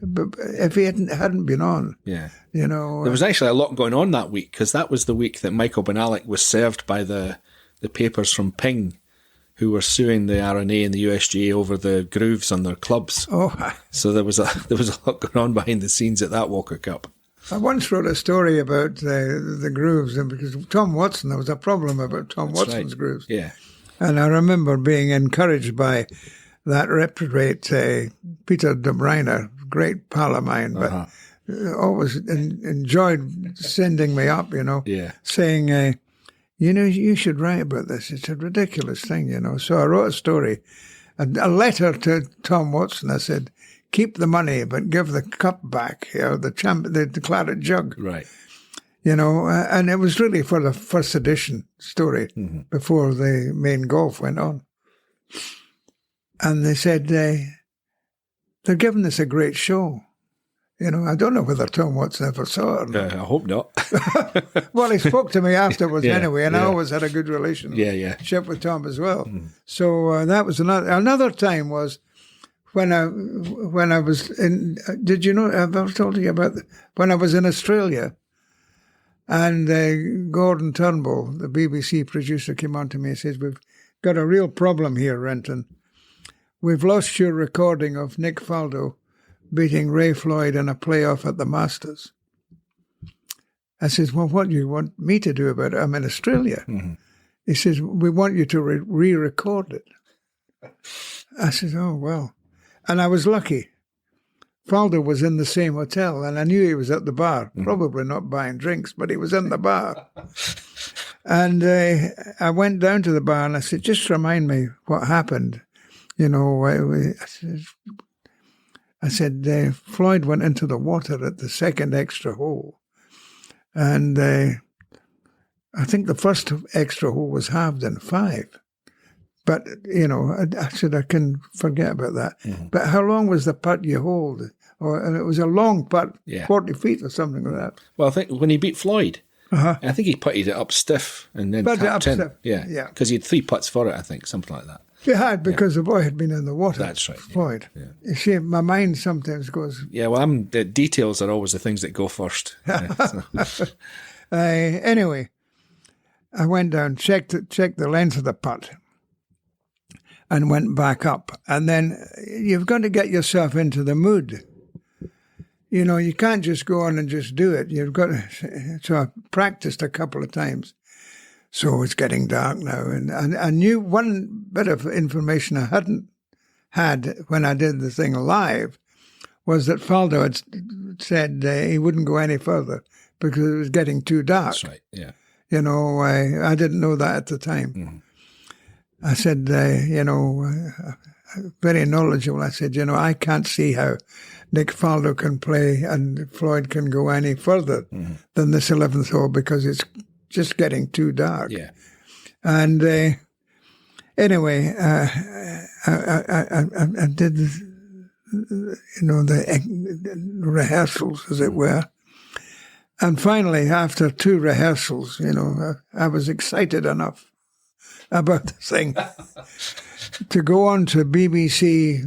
if he hadn't been on, Yeah. you know. There was actually a lot going on that week, because that was the week that Michael Benalik was served by the papers from Ping, who were suing the RNA and the USGA over the grooves on their clubs. Oh, So there was a lot going on behind the scenes at that Walker Cup. I once wrote a story about the grooves, and because Tom Watson, there was a problem about Tom Watson's grooves. Yeah. And I remember being encouraged by that reprobate Peter De Bruyne, great pal of mine, but always enjoyed sending me up, you know, saying, you know, you should write about this. It's a ridiculous thing, you know. So I wrote a story, a letter to Tom Watson. I said, keep the money, but give the cup back, you know, the claret jug. Right. You know, and it was really for the first edition story before the main golf went on. And they said, they're giving this a great show. You know, I don't know whether Tom Watson ever saw it or not. I hope not. Well, he spoke to me afterwards anyway, and I always had a good relationship with Tom as well. So that was another time was when I was in. Did you know? I've ever told you about when I was in Australia, and Gordon Turnbull, the BBC producer, came on to me and says, "We've got a real problem here, Renton. We've lost your recording of Nick Faldo beating Ray Floyd in a playoff at the Masters." I says, "Well, what do you want me to do about it? I'm in Australia." He says, "We want you to re-record it." I said, "Oh, well." And I was lucky. Faldo was in the same hotel, and I knew he was at the bar, probably not buying drinks, but he was in the bar. And I went down to the bar and I said, "Just remind me what happened." You know, I said, Floyd went into the water at the second extra hole. And I think the first extra hole was halved in 5. But, you know, I said, I can forget about that. But how long was the putt you hold? And it was a long putt, 40 feet or something like that. Well, I think when he beat Floyd, I think he putted it up stiff and then tapped in. Stiff. Yeah. Because he had 3 putts for it, I think, something like that. He had, because the boy had been in the water. That's right. Floyd. Yeah. You see, my mind sometimes goes... Yeah, well, the details are always the things that go first. Anyway, I went down, checked the length of the putt, and went back up. And then you've got to get yourself into the mood. You know, you can't just go on and just do it. You've got to... So I practiced a couple of times. So it's getting dark now. And I knew one bit of information I hadn't had when I did the thing live was that Faldo had said he wouldn't go any further because it was getting too dark. That's right, yeah. You know, I didn't know that at the time. I said, you know, very knowledgeable. I said, you know, I can't see how Nick Faldo can play and Floyd can go any further than this 11th hole because it's just getting too dark. Yeah. And anyway, I did, you know, the rehearsals, as it were. And finally, after 2 rehearsals, you know, I was excited enough about the thing to go on to BBC,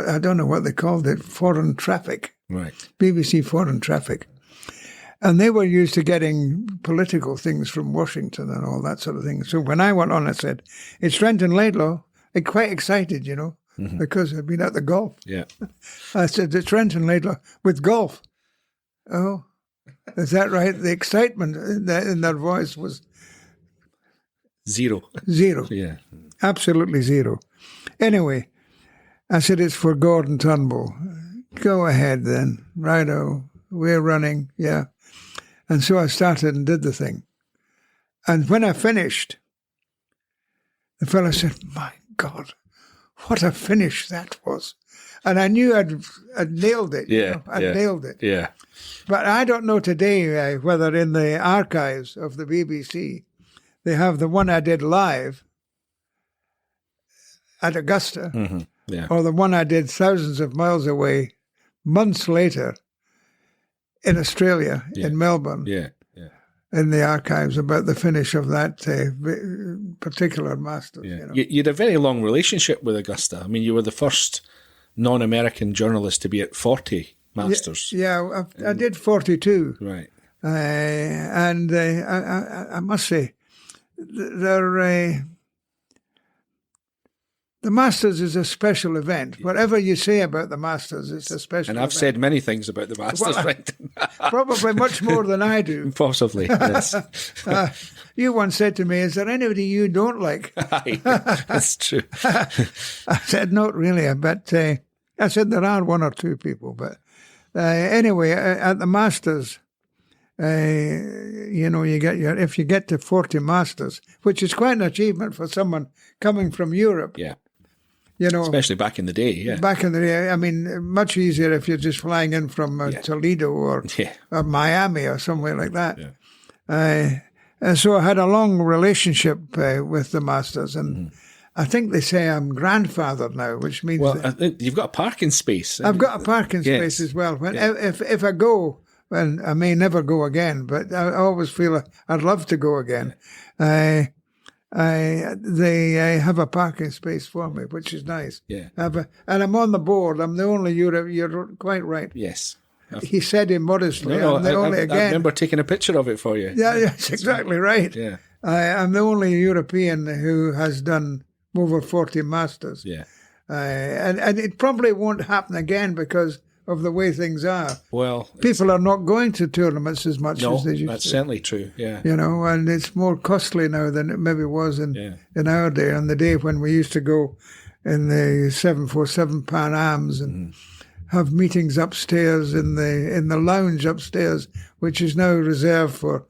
I don't know what they called it, Foreign Traffic. Right. BBC Foreign Traffic. And they were used to getting political things from Washington and all that sort of thing. So when I went on, I said, "It's Renton Laidlaw." I'm quite excited, you know, because I've been at the golf. Yeah. I said, "It's Renton Laidlaw with golf." "Oh, is that right?" The excitement in their voice was Zero. Yeah. Absolutely zero. Anyway, I said, "It's for Gordon Turnbull." "Go ahead then. Righto. We're running." Yeah. And so I started and did the thing. And when I finished, the fellow said, "My God, what a finish that was." And I knew I'd nailed it. Yeah. You know? I'd nailed it. Yeah. But I don't know today whether in the archives of the BBC they have the one I did live at Augusta Yeah. or the one I did thousands of miles away months later in Australia, in Melbourne. Yeah. In the archives about the finish of that particular Masters. Yeah. You know. You had a very long relationship with Augusta. I mean, you were the first non-American journalist to be at 40 Masters. Yeah, I did 42. Right. And I must say, the Masters is a special event. Whatever you say about the Masters, it's a special event. And I've said many things about the Masters, Renton. Probably much more than I do. Possibly, yes. You once said to me, is there anybody you don't like? Aye, that's true. I said, not really, but I said there are one or two people. But anyway, at the Masters, you get if you get to 40 Masters, which is quite an achievement for someone coming from Europe. Yeah. You know, especially back in the day, yeah. Back in the day, I mean, much easier if you're just flying in from Toledo or Miami or somewhere like that. Yeah. And so I had a long relationship with the Masters, and I think they say I'm grandfathered now, which means you've got a parking space. I've got a parking space as well. When if I go, and I may never go again, but I always feel I'd love to go again. They have a parking space for me, which is nice. Yeah. And I'm on the board. I'm the only Europe. You're quite right. Yes. He said immodestly. No, I'm the only again. I remember taking a picture of it for you. Yeah, that's exactly right. Yeah. I'm the only European who has done over 40 Masters. Yeah. And it probably won't happen again because of the way things are. Well, people are not going to tournaments as much as they used to. No, that's certainly true, yeah. You know, and it's more costly now than it maybe was in our day, on the day when we used to go in the 747 Pan Ams and have meetings upstairs in the lounge upstairs, which is now reserved for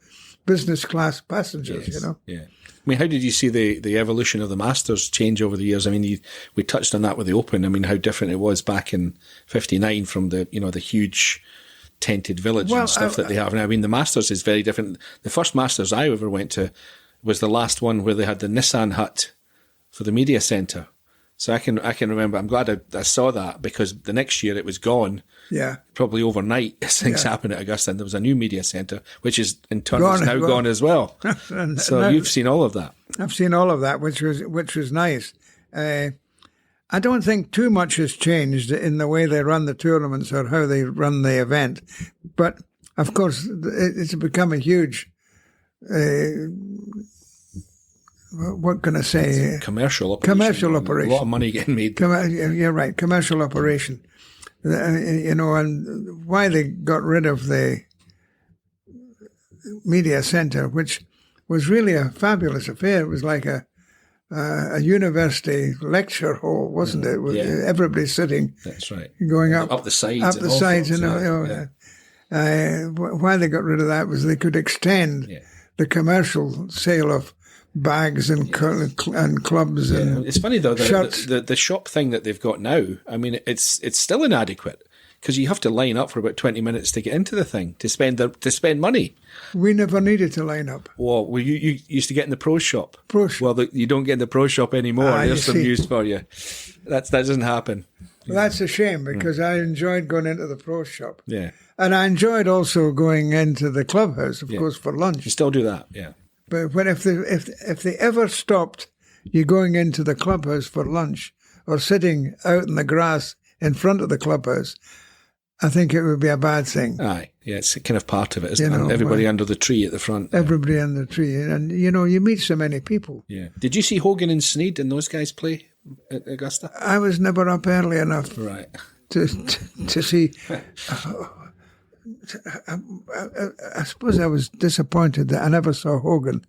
business class passengers, you know. Yeah. I mean, how did you see the evolution of the Masters change over the years? I mean, we touched on that with the Open. I mean, how different it was back in '59 from the huge tented village and stuff that they have now. I mean, the Masters is very different. The first Masters I ever went to was the last one where they had the Nissan hut for the media centre. So I can remember. I'm glad I saw that, because the next year it was gone. Yeah. Probably overnight as things happened at Augusta, and there was a new media centre, which is in turn is now gone as well. So you've seen all of that. I've seen all of that, which was nice. I don't think too much has changed in the way they run the tournaments or how they run the event, but of course it's become a huge. What can I say? Commercial operation. Commercial operation. A lot of money getting made. You're right. Commercial operation. And why they got rid of the media centre, which was really a fabulous affair. It was like a university lecture hall, wasn't it? With everybody sitting. That's right. Going up the sides. Up the sides. Why they got rid of that was they could extend the commercial sale of bags and clubs and it's funny though shirts. The shop thing that they've got now. I mean, it's still inadequate, because you have to line up for about 20 minutes to get into the thing to spend money. We never needed to line up. Well, you used to get in the pro shop. Well, you don't get in the pro shop anymore. There's some news for you. That doesn't happen. Well, that's a shame, because I enjoyed going into the pro shop. Yeah, and I enjoyed also going into the clubhouse, of course, for lunch. You still do that, yeah. But if they ever stopped you going into the clubhouse for lunch or sitting out in the grass in front of the clubhouse, I think it would be a bad thing. Aye, yeah, it's kind of part of it, isn't it? Everybody under the tree at the front. Everybody under the tree. And, you meet so many people. Yeah. Did you see Huggan and Sneed and those guys play at Augusta? I was never up early enough to see... I suppose I was disappointed that I never saw Huggan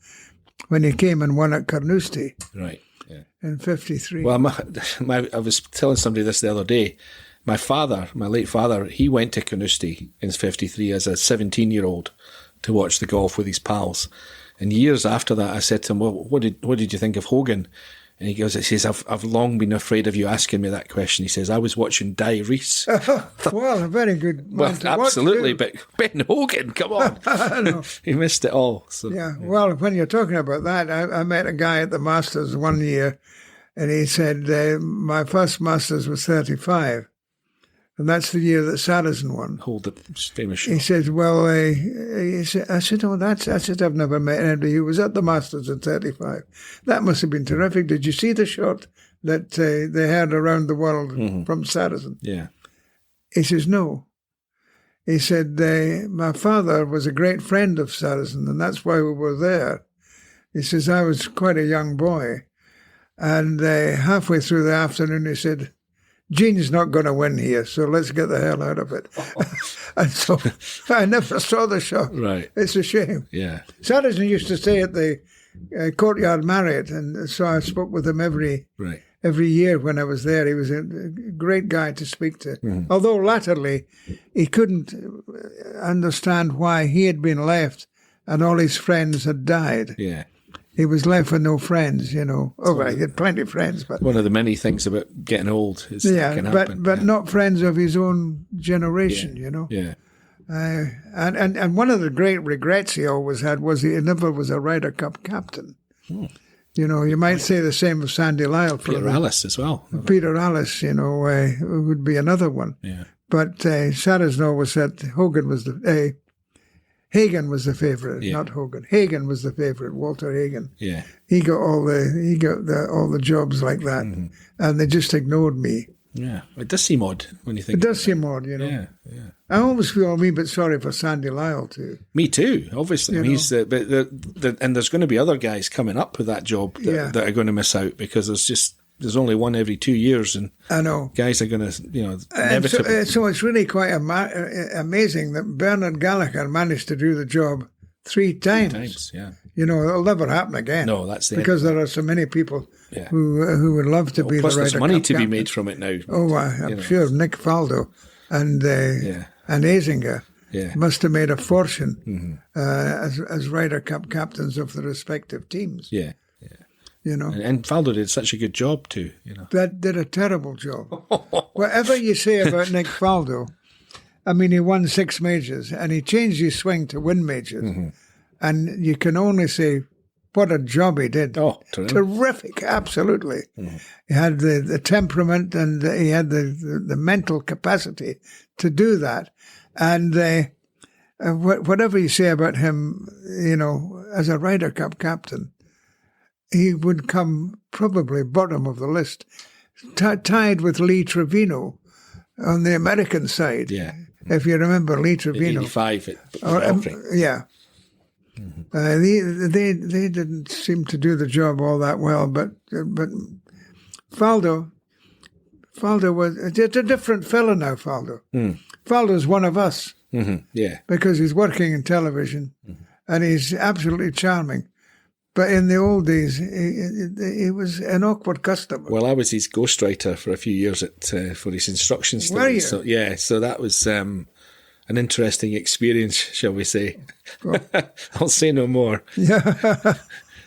when he came and won at Carnoustie. Right, yeah. In '53. Well, I was telling somebody this the other day. My late father, he went to Carnoustie in '53 as a 17-year-old to watch the golf with his pals. And years after that, I said to him, well, what did you think of Huggan? And he says, I've long been afraid of you asking me that question. He says, I was watching Di Rees. Well, a very good man to absolutely, watch, but Ben Huggan, come on. He missed it all. So. Yeah, well, when you're talking about that, I met a guy at the Masters one year, and he said, my first Masters was 35. And that's the year that Saracen won. Hold the famous shot. He said, well, I said, oh, I said, I've never met anybody who was at the Masters in 35. That must have been terrific. Did you see the shot that they had around the world from Saracen? Yeah. He says, no. He said, my father was a great friend of Saracen, and that's why we were there. He says, I was quite a young boy. And halfway through the afternoon, he said, Gene's not going to win here, so let's get the hell out of it. And so I never saw the shot. Right. It's a shame. Yeah. Saracen used to stay at the Courtyard Marriott, and so I spoke with him every year when I was there. He was a great guy to speak to. Although latterly, he couldn't understand why he had been left and all his friends had died. Yeah. He was left with no friends, you know. Oh, well, he had plenty of friends, but one of the many things about getting old is that can happen. But not friends of his own generation, you know. Yeah. And one of the great regrets he always had was he never was a Ryder Cup captain. You know, you might say the same of Sandy Lyle. Peter Alliss as well. Peter Alliss, you know, would be another one. Yeah. But Saracen always said Huggan was the Huggan was the favourite, not Huggan. Huggan was the favourite, Walter Huggan. Yeah. He got all the jobs like that, and they just ignored me. Yeah, it does seem odd when you think. It does seem odd, you know. Yeah. I always feel a wee bit sorry for Sandy Lyle too. Me too, obviously. He's and there's going to be other guys coming up with that job that are going to miss out because there's only one every 2 years, and I know guys are going to, inevitably. So it's really quite amazing that Bernard Gallagher managed to do the job three times. Yeah. You know, it'll never happen again. No, that's because there are so many people who would love to be the Ryder Cup Plus, there's money to be captain. made from it now. Oh, I'm sure Nick Faldo and Azinger must have made a fortune as Ryder Cup captains of the respective teams. Yeah. You know, and Faldo did such a good job too. You know, that did a terrible job. Whatever you say about Nick Faldo, I mean, he won 6 majors and he changed his swing to win majors, and you can only say what a job he did. Oh, terrific! Absolutely. He had the temperament and he had the mental capacity to do that, and whatever you say about him, you know, as a Ryder Cup captain, he would come probably bottom of the list, tied with Lee Trevino on the American side. Yeah. If you remember Lee Trevino. 85 at Belfry. Yeah. They didn't seem to do the job all that well, but Faldo was a different fellow now, Faldo. Faldo's one of us. Yeah. Because he's working in television and he's absolutely charming. But in the old days, he was an awkward customer. Well, I was his ghostwriter for a few years for his instruction stories. Were you? So that was an interesting experience, shall we say. Cool. I'll say no more. Yeah.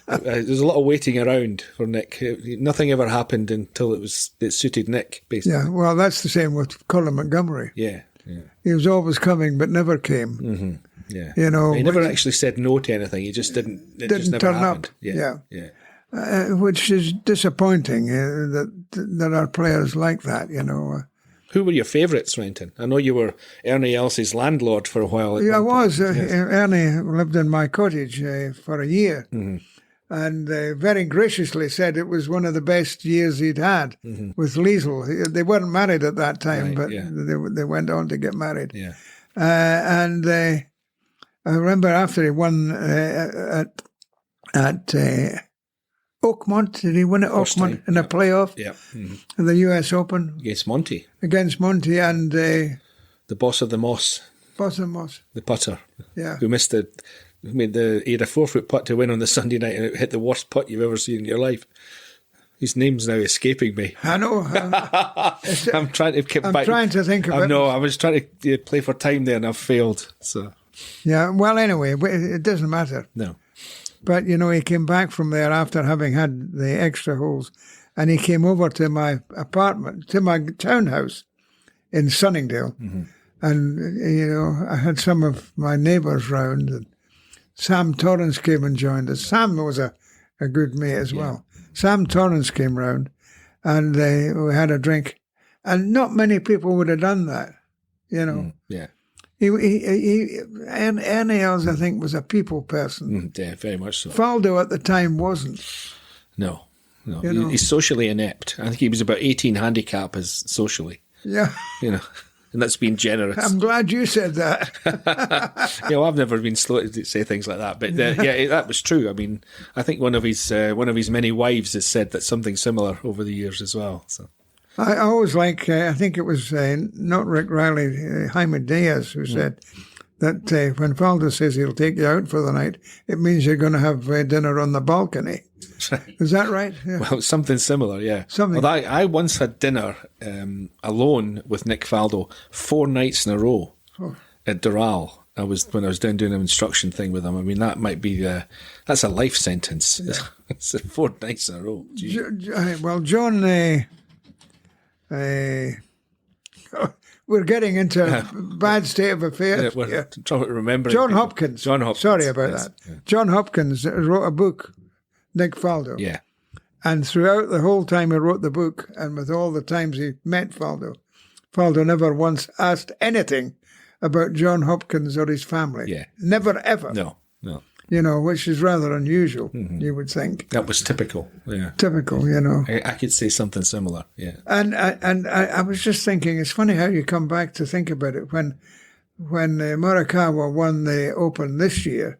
There's a lot of waiting around for Nick. Nothing ever happened until it suited Nick, basically. Yeah, well, that's the same with Colin Montgomery. Yeah. He was always coming, but never came. Yeah, you know, he never actually said no to anything. He just didn't. It just never turn happened. up. Yeah. Which is disappointing that there are players like that. You know. Who were your favourites, Renton? I know you were Ernie Elsie's landlord for a while. Yeah, I was. Ernie lived in my cottage for a year, and very graciously said it was one of the best years he'd had with Liesl. They weren't married at that time, but they went on to get married. Yeah. And I remember after he won at Oakmont, did he win at Oakmont in a playoff? Yeah. In the US Open? Against Monty. And the boss of the Moss. Boss of the Moss. The putter. Yeah. Who missed he had a 4-foot putt to win on the Sunday night, and it hit the worst putt you've ever seen in your life. His name's now escaping me. I know. I'm trying to keep back. I'm trying to think of it. No, I was trying to play for time there and I've failed. So. Yeah, well, anyway, it doesn't matter. No. But, you know, he came back from there after having had the extra holes, and he came over to my apartment, to my townhouse in Sunningdale. And, you know, I had some of my neighbours round, and Sam Torrance came and joined us. Sam was a good mate as well. Sam Torrance came round, and we had a drink. And not many people would have done that, you know. Yeah. Ernie Els, I think, was a people person. Yeah, very much so. Faldo at the time wasn't. No. You know. He's socially inept. I think he was about 18 handicap as socially. Yeah. You know, and that's being generous. I'm glad you said that. Yeah, well, I've never been slow to say things like that, but yeah, that was true. I mean, I think one of his many wives has said that something similar over the years as well. So I always like. I think it was not Rick Riley, Jaime Diaz, who said that when Faldo says he'll take you out for the night, it means you're going to have dinner on the balcony. Is that right? Yeah. Well, something similar, yeah. Something. Well, I once had dinner alone with Nick Faldo 4 nights in a row at Doral. When I was doing an instruction thing with him. I mean, that might be that's a life sentence. Yeah. It's 4 nights in a row. Well, John, we're getting into a bad state of affairs. We're trying to remember. John Hopkins. Sorry about that. Yeah. John Hopkins wrote a book, Nick Faldo. Yeah. And throughout the whole time he wrote the book, and with all the times he met Faldo, Faldo never once asked anything about John Hopkins or his family. Yeah. Never, ever. No. You know, which is rather unusual, you would think. That was typical, yeah. Typical, you know. I could say something similar, yeah. And I was just thinking, it's funny how you come back to think about it. When Morikawa won the Open this year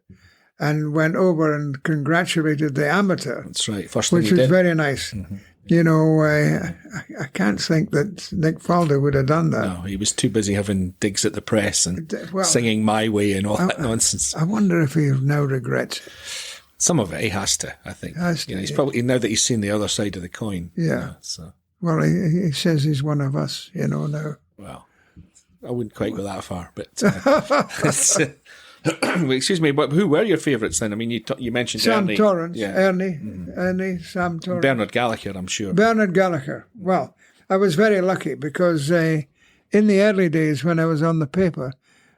and went over and congratulated the amateur. That's right, first thing which he was did. very nice. Mm-hmm. You know, I can't think that Nick Faldo would have done that. No, he was too busy having digs at the press and singing My Way and all that nonsense. I wonder if he now regrets. Some of it he has to, I think. He's probably, now that he's seen the other side of the coin. Yeah. So. Well, he says he's one of us, you know, now. Well, I wouldn't quite go that far, but... Excuse me, but who were your favourites then? I mean, you mentioned Sam Ernie. Torrance, yeah. Ernie, Sam Torrance. Bernard Gallagher, I'm sure. Bernard Gallagher. Well, I was very lucky because in the early days when I was on the paper,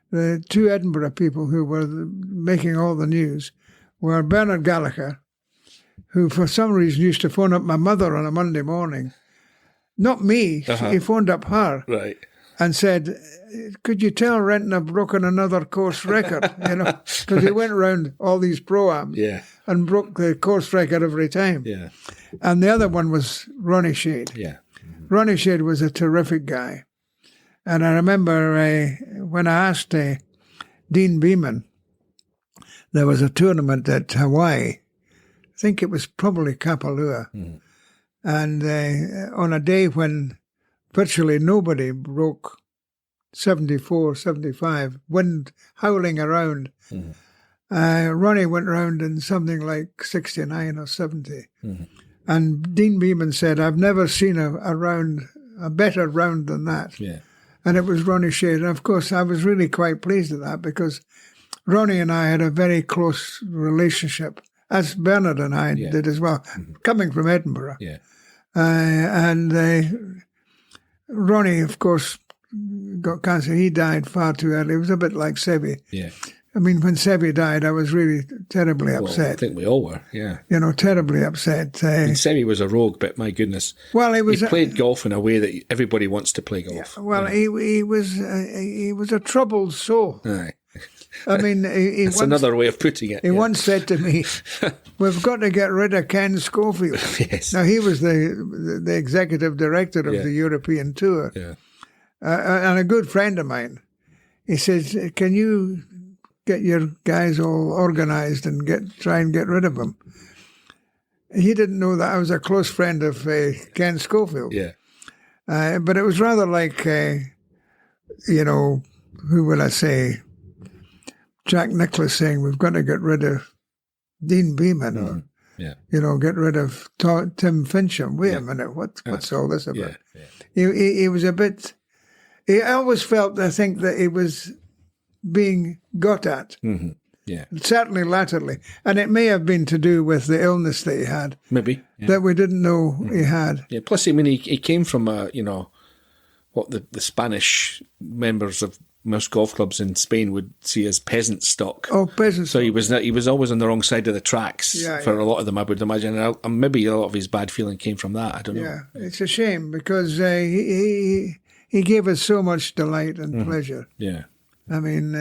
the 2 Edinburgh people who were making all the news were Bernard Gallagher, who for some reason used to phone up my mother on a Monday morning. Not me, he phoned up her. Right. And said, could you tell Renton I've broken another course record? You know, because he went around all these pro-ams and broke the course record every time. Yeah. And the other one was Ronnie Shade. Yeah. Ronnie Shade was a terrific guy. And I remember when I asked Dean Beeman, there was a tournament at Hawaii. I think it was probably Kapalua. Mm. And on a day when virtually nobody broke 74, 75, wind howling around. Mm-hmm. Ronnie went round in something like 69 or 70. Mm-hmm. And Dean Beeman said, I've never seen a better round than that. Yeah. And it was Ronnie Shade. And of course, I was really quite pleased at that because Ronnie and I had a very close relationship, as Bernard and I did as well, coming from Edinburgh. Yeah. Ronnie, of course, got cancer. He died far too early. It was a bit like Seve. Yeah. I mean, when Seve died, I was really terribly upset. I think we all were, yeah. You know, terribly upset. Seve was a rogue, but my goodness. Well, he played golf in a way that everybody wants to play golf. Yeah, well, he was a troubled soul. Aye. I mean, that's another way of putting it. He once said to me, we've got to get rid of Ken Schofield. Yes. Now, he was the executive director of the European Tour. Yeah. And a good friend of mine. He says, can you get your guys all organised and try and get rid of him? He didn't know that I was a close friend of Ken Schofield. Yeah. But it was rather like, you know, who will I say? Jack Nicklaus saying we've got to get rid of Dean Beeman or, you know, get rid of Tim Fincham. Wait a minute, what's all this about? Yeah. He was a bit... I always felt, I think, that he was being got at. Mm-hmm. Yeah. Certainly latterly. And it may have been to do with the illness that he had. Maybe. Yeah. That we didn't know he had. Yeah, plus, I mean, he came from, you know, what the Spanish members of most golf clubs in Spain would see as peasant stock. Oh, peasant So stock. he was always on the wrong side of the tracks for a lot of them, I would imagine. And maybe a lot of his bad feeling came from that. I don't know. Yeah, it's a shame because he gave us so much delight and pleasure. Yeah. I mean,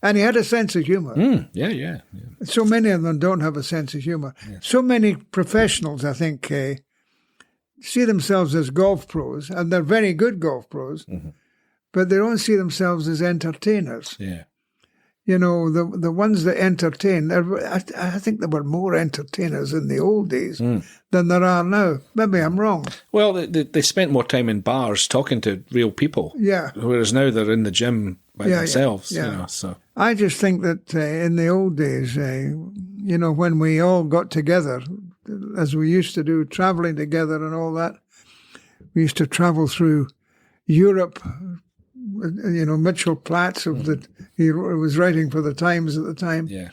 and he had a sense of humour. Yeah. So many of them don't have a sense of humour. Yeah. So many professionals, I think, see themselves as golf pros, and they're very good golf pros, but they don't see themselves as entertainers. Yeah. You know, the ones that entertain, I think there were more entertainers in the old days than there are now. Maybe I'm wrong. Well, they spent more time in bars talking to real people. Yeah. Whereas now they're in the gym by themselves. Yeah. You know, so. I just think that in the old days, you know, when we all got together, as we used to do, travelling together and all that, we used to travel through Europe. You know, Mitchell Platts, he was writing for the Times at the time. Yeah.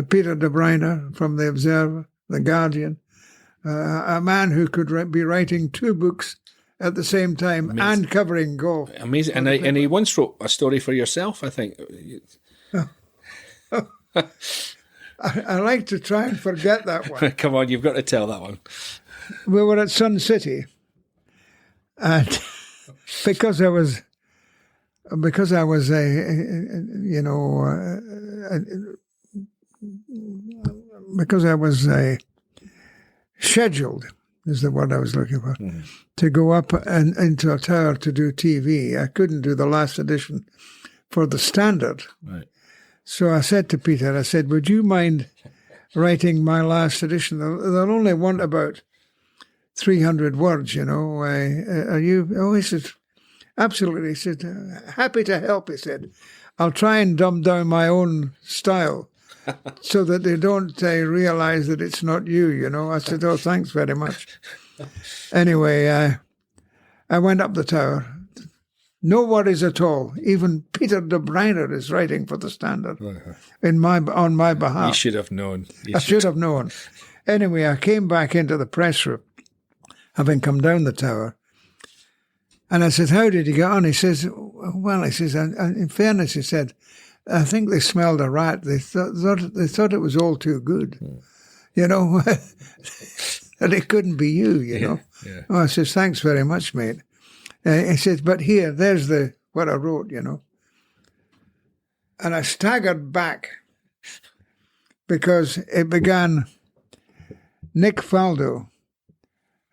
Peter De Bruyne from the Observer, the Guardian, a man who could be writing 2 books at the same time. Amazing. And covering golf. Amazing. And he once wrote a story for yourself, I think. I like to try and forget that one. Come on, you've got to tell that one. We were at Sun City, and because I was scheduled, is the word I was looking for, to go up and into a tower to do TV. I couldn't do the last edition for the Standard. Right. So I said to Peter, I said, would you mind writing my last edition? They'll only want about 300 words, you know. Are you? Oh, he said, absolutely. He said, happy to help, he said. I'll try and dumb down my own style so that they don't realise that it's not you, you know. I said, oh, thanks very much. Anyway, I went up the tower. No worries at all. Even Peter De Bruyne is writing for the Standard on my behalf. You should have known. I should have known. Anyway, I came back into the press room, having come down the tower, and I said, how did you get on? He says, well, he says, in fairness, he said, I think they smelled a rat. They thought it was all too good, you know, that it couldn't be you know. Yeah. Oh, I says, thanks very much, mate. He says, but here, there's what I wrote, you know. And I staggered back because it began, Nick Faldo,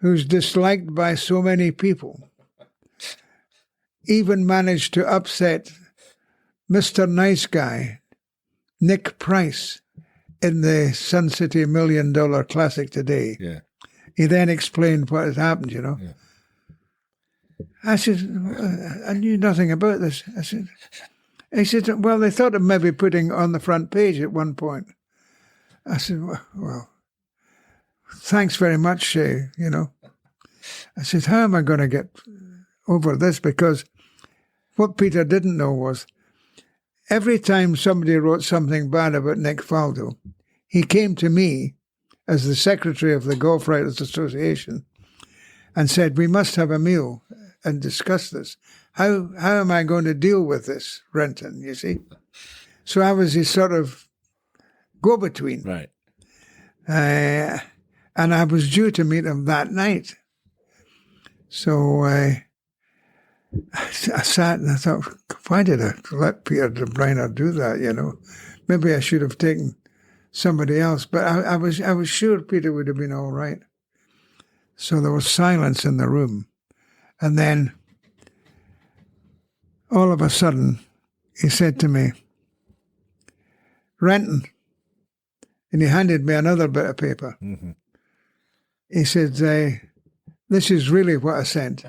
who's disliked by so many people, even managed to upset Mr. Nice Guy, Nick Price, in the Sun City $1 Million Classic today. Yeah. He then explained what had happened, you know. Yeah. I said, I knew nothing about this. He said, well, they thought of maybe putting on the front page at one point. I said, well, thanks very much, you know. I said, how am I going to get over this? Because what Peter didn't know was every time somebody wrote something bad about Nick Faldo, he came to me as the secretary of the Golf Writers Association and said, we must have a meal and discuss this. How am I going to deal with this, Renton, you see? So I was his sort of go-between. Right. And I was due to meet him that night. So I sat and I thought, why did I let Peter De Bruyne do that, you know? Maybe I should have taken somebody else. But I was sure Peter would have been all right. So there was silence in the room. And then, all of a sudden, he said to me, Renton, and he handed me another bit of paper. Mm-hmm. He said, this is really what I sent.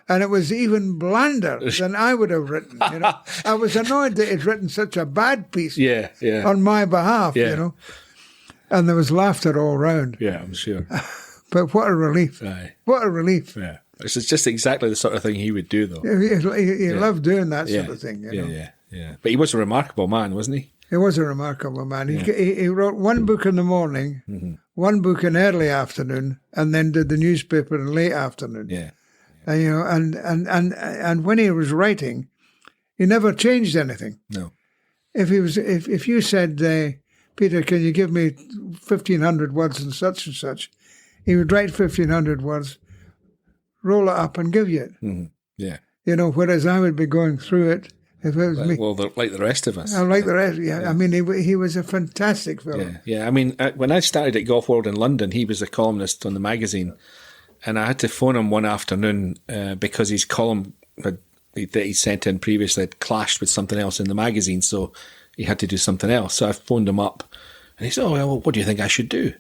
And it was even blander than I would have written, you know. I was annoyed that he'd written such a bad piece on my behalf, you know. And there was laughter all round. Yeah, I'm sure. But what a relief. Aye. What a relief. Yeah. It's just exactly the sort of thing he would do, though. He loved doing that sort of thing, you know. Yeah. But he was a remarkable man, wasn't he? He was a remarkable man. He wrote one book in the morning, one book in early afternoon, and then did the newspaper in late afternoon. Yeah. And, you know, and when he was writing, He never changed anything. No. If you said, Peter, can you give me 1,500 words and such, he would write 1,500 words, roll it up and give you it. Mm-hmm. Yeah. You know, whereas I would be going through it if it was me. Well, like the rest of us. I like the rest, yeah. I mean, he was a fantastic fellow. Yeah. I mean, when I started at Golf World in London, he was a columnist on the magazine, and I had to phone him one afternoon because his column that he sent in previously had clashed with something else in the magazine, so he had to do something else. So I phoned him up, and he said, "Oh, well, what do you think I should do?"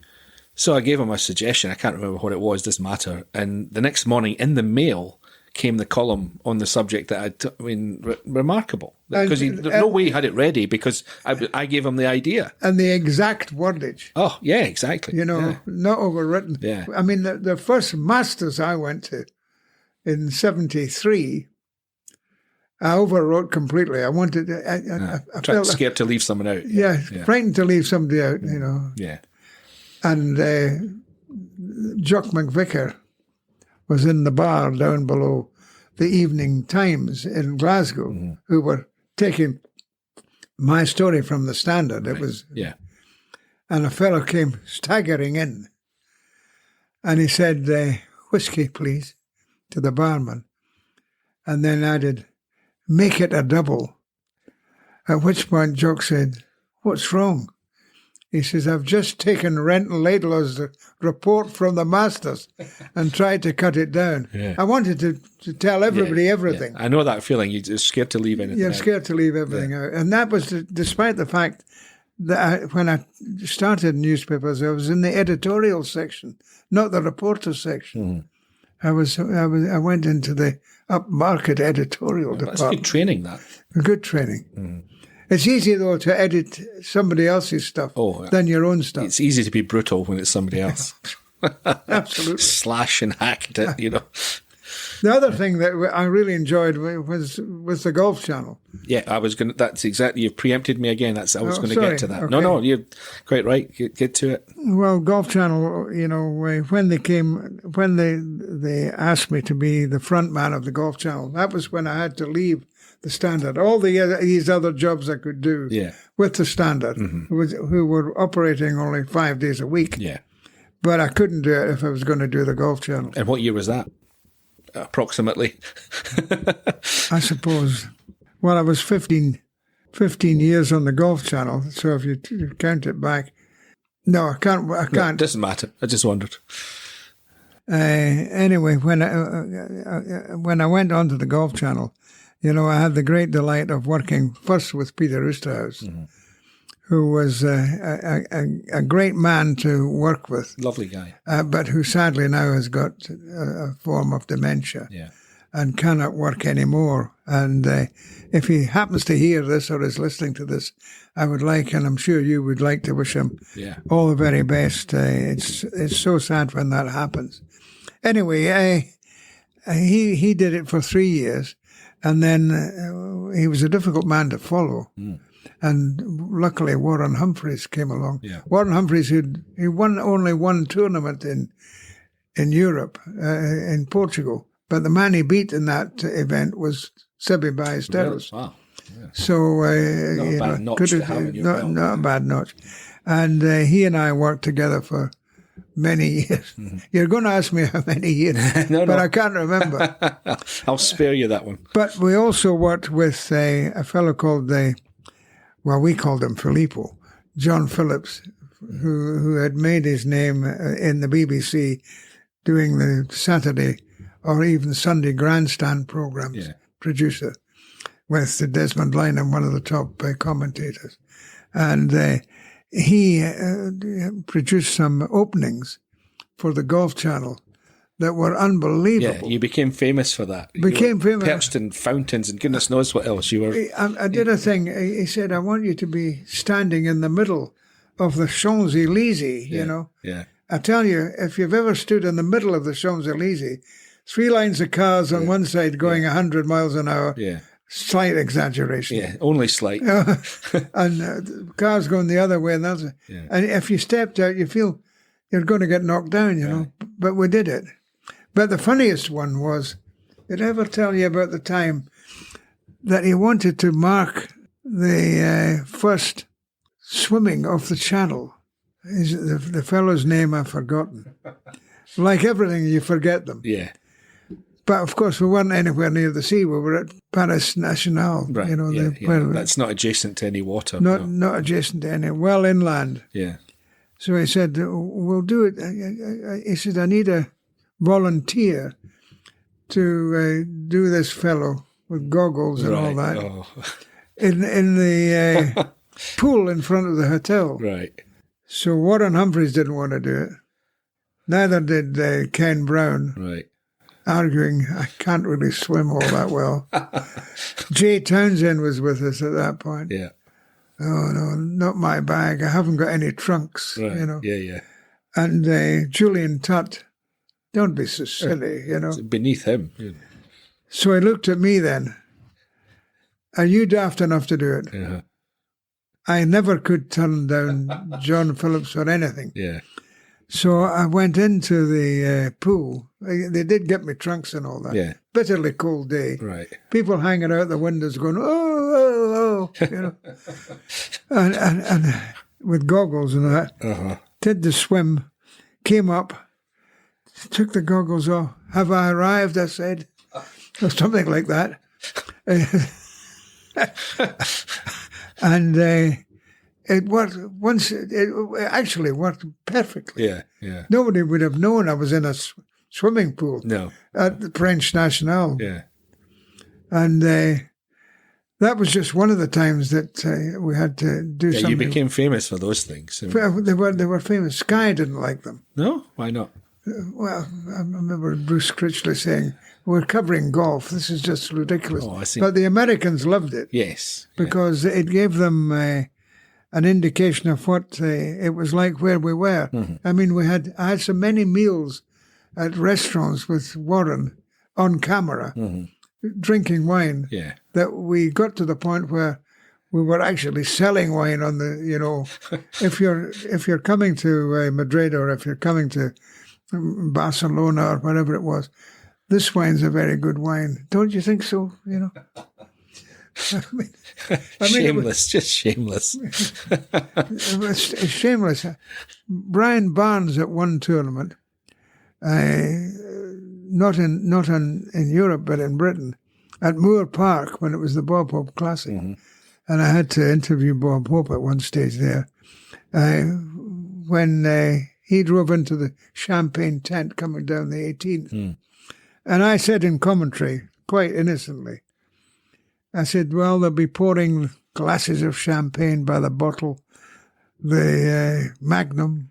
So I gave him a suggestion. I can't remember what it was, doesn't matter. And the next morning in the Mail came the column on the subject that remarkable. Because no way he had it ready because I gave him the idea. And the exact wordage. Oh, yeah, exactly. You know, not overwritten. Yeah. I mean, the first Masters I went to in 1973, I overwrote completely. I wanted I felt scared to leave someone out. Yeah, frightened to leave somebody out, you know. Yeah. And Jock McVicker was in the bar down below the Evening Times in Glasgow, who were taking my story from the Standard. It was, and a fellow came staggering in, and he said, "Whiskey, please," to the barman, and then added, "Make it a double." At which point Jock said, "What's wrong?" He says, "I've just taken Renton Laidlaw's report from the Masters and tried to cut it down." Yeah. I wanted to tell everybody everything. Yeah. I know that feeling. You're scared to leave anything out. Scared to leave everything out. And that was despite the fact that when I started newspapers, I was in the editorial section, not the reporter section. I went into the upmarket editorial department. That's good training, that. Good training. It's easy, though, to edit somebody else's stuff than your own stuff. It's easy to be brutal when it's somebody else. Absolutely. Slash and hack at it, you know. The other thing that I really enjoyed was the Golf Channel. Yeah, I was going to, that's exactly, you've preempted me again. I was going to get to that. Okay. No, you're quite right. Get to it. Well, Golf Channel, you know, when they asked me to be the front man of the Golf Channel, that was when I had to leave the Standard. All these other jobs I could do with the Standard, who were operating only 5 days a week. Yeah. But I couldn't do it if I was going to do the Golf Channel. And what year was that? Approximately. I suppose. Well, I was 15 years on the Golf Channel, so if you count it back. No, I can't. No, it doesn't matter. I just wondered. Anyway, when I went onto the Golf Channel, you know, I had the great delight of working first with Peter Oosterhuis, who was a great man to work with. Lovely guy. But who sadly now has got a form of dementia and cannot work anymore. And if he happens to hear this or is listening to this, I would like, and I'm sure you would like, to wish him all the very best. It's so sad when that happens. Anyway, he did it for 3 years. And then he was a difficult man to follow. And luckily Warren Humphreys came along. Yeah. Warren Humphreys, he won only one tournament in Europe, in Portugal. But the man he beat in that event was Seve Ballesteros. Wow. Yeah. So, not a bad notch to have in your belt. Not a bad notch. And he and I worked together for many years. You're going to ask me how many years, but I can't remember. I'll spare you that one. But we also worked with a fellow called we called him Filippo, John Phillips, who had made his name in the BBC doing the Saturday or even Sunday grandstand programs, producer, with Desmond Lynam, one of the top commentators. And he produced some openings for the Golf Channel that were unbelievable. Yeah, you became famous for that. Became famous. Perched in fountains and goodness knows what else you were. I did a thing. He said, "I want you to be standing in the middle of the Champs-Élysées, you know." Yeah. I tell you, if you've ever stood in the middle of the Champs-Élysées, 3 lines of cars on one side going 100 miles an hour. Yeah. Slight exaggeration. Yeah, only slight. And cars going the other way. And if you stepped out, you feel you're going to get knocked down, you know. But we did it. But the funniest one was, did I ever tell you about the time that he wanted to mark the first swimming off the channel. The fellow's name I've forgotten. Like everything, you forget them. Yeah. But of course, we weren't anywhere near the sea. We were at Paris National. Right. You know, That's not adjacent to any water. Not adjacent to any, well inland. Yeah. So he said, we'll do it. He said, I need a volunteer to do this fellow with goggles and all that in the pool in front of the hotel. Right. So Warren Humphreys didn't want to do it. Neither did Ken Brown. Right. Arguing, I can't really swim all that well. Jay Townsend was with us at that point. Yeah. Oh, no, not my bag. I haven't got any trunks, Right. you know. Yeah. And Julian Tutt, don't be so silly, you know. It's beneath him. Yeah. So he looked at me then. Are you daft enough to do it? Uh-huh. I never could turn down John Phillips or anything. Yeah. So I went into the pool. They did get me trunks and all that. Yeah. Bitterly cold day. Right. People hanging out the windows going, oh, you know. and with goggles and that. Uh-huh. Did the swim, came up, took the goggles off. Have I arrived? I said. Or something like that. And it worked once. It actually worked perfectly. Yeah. Nobody would have known I was in a swimming pool. No. At the French National. Yeah. And that was just one of the times that we had to do something. You became famous for those things. They were famous. Sky didn't like them. No? Why not? Well, I remember Bruce Critchley saying, we're covering golf. This is just ridiculous. Oh, I see. But the Americans loved it. Yes. Because it gave them an indication of what it was like where we were. Mm-hmm. I mean, I had so many meals at restaurants with Warren on camera, drinking wine, that we got to the point where we were actually selling wine on the, you know, if you're coming to Madrid or if you're coming to Barcelona or whatever it was, this wine's a very good wine. Don't you think so? You know? I mean, shameless, just shameless. It was shameless. Brian Barnes at one tournament, not in Europe but in Britain, at Moore Park when it was the Bob Hope Classic, and I had to interview Bob Hope at one stage there. When he drove into the champagne tent coming down the 18th, and I said in commentary, quite innocently, I said, well, they'll be pouring glasses of champagne by the bottle, the Magnum,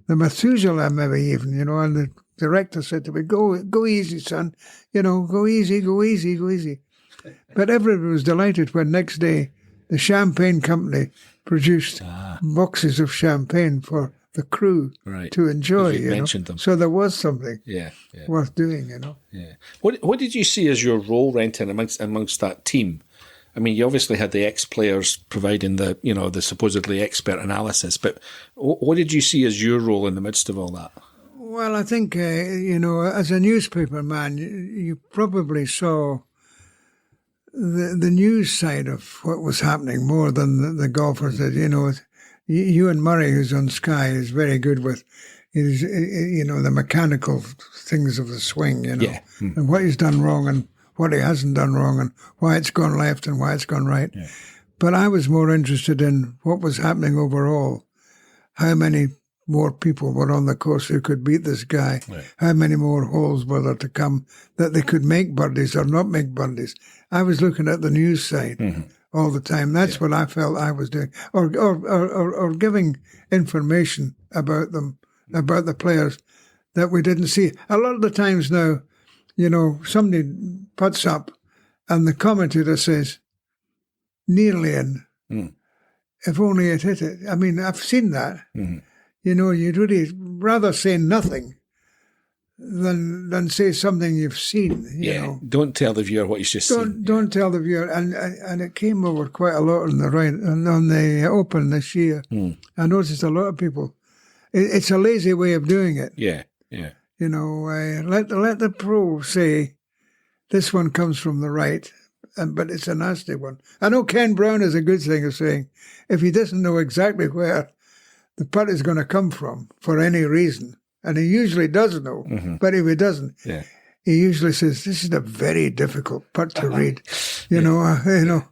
the Methuselah maybe even, you know, and the director said to me, go easy, son, you know, go easy. But everybody was delighted when next day the champagne company produced boxes of champagne for the crew to enjoy. You mentioned them. So there was something worth doing, you know. Yeah. What did you see as your role, Renton, amongst that team? I mean, you obviously had the ex-players providing the supposedly expert analysis, but what did you see as your role in the midst of all that? Well, I think, as a newspaper man, you probably saw the news side of what was happening more than the golfers did. You know, Ewan Murray, who's on Sky, is very good with, the mechanical things of the swing, you know, and what he's done wrong and what he hasn't done wrong and why it's gone left and why it's gone right. Yeah. But I was more interested in what was happening overall. How many more people were on the course who could beat this guy? Right. How many more holes were there to come that they could make birdies or not make birdies? I was looking at the news side all the time. That's what I felt I was doing. Or giving information about them, about the players that we didn't see. A lot of the times now, you know, somebody puts up and the commentator says, nearly in. If only it hit it. I mean, I've seen that. You know, you'd really rather say nothing than say something you've seen. You know. Don't tell the viewer what you've just seen. Don't tell the viewer. And it came over quite a lot on the right, on the Open this year. I noticed a lot of people. It's a lazy way of doing it. Yeah. You know, let the pro say, this one comes from the right, but it's a nasty one. I know Ken Brown has a good thing of saying, if he doesn't know exactly where the putt is going to come from for any reason, and he usually does know, but if he doesn't, he usually says, "This is a very difficult putt to read." You know.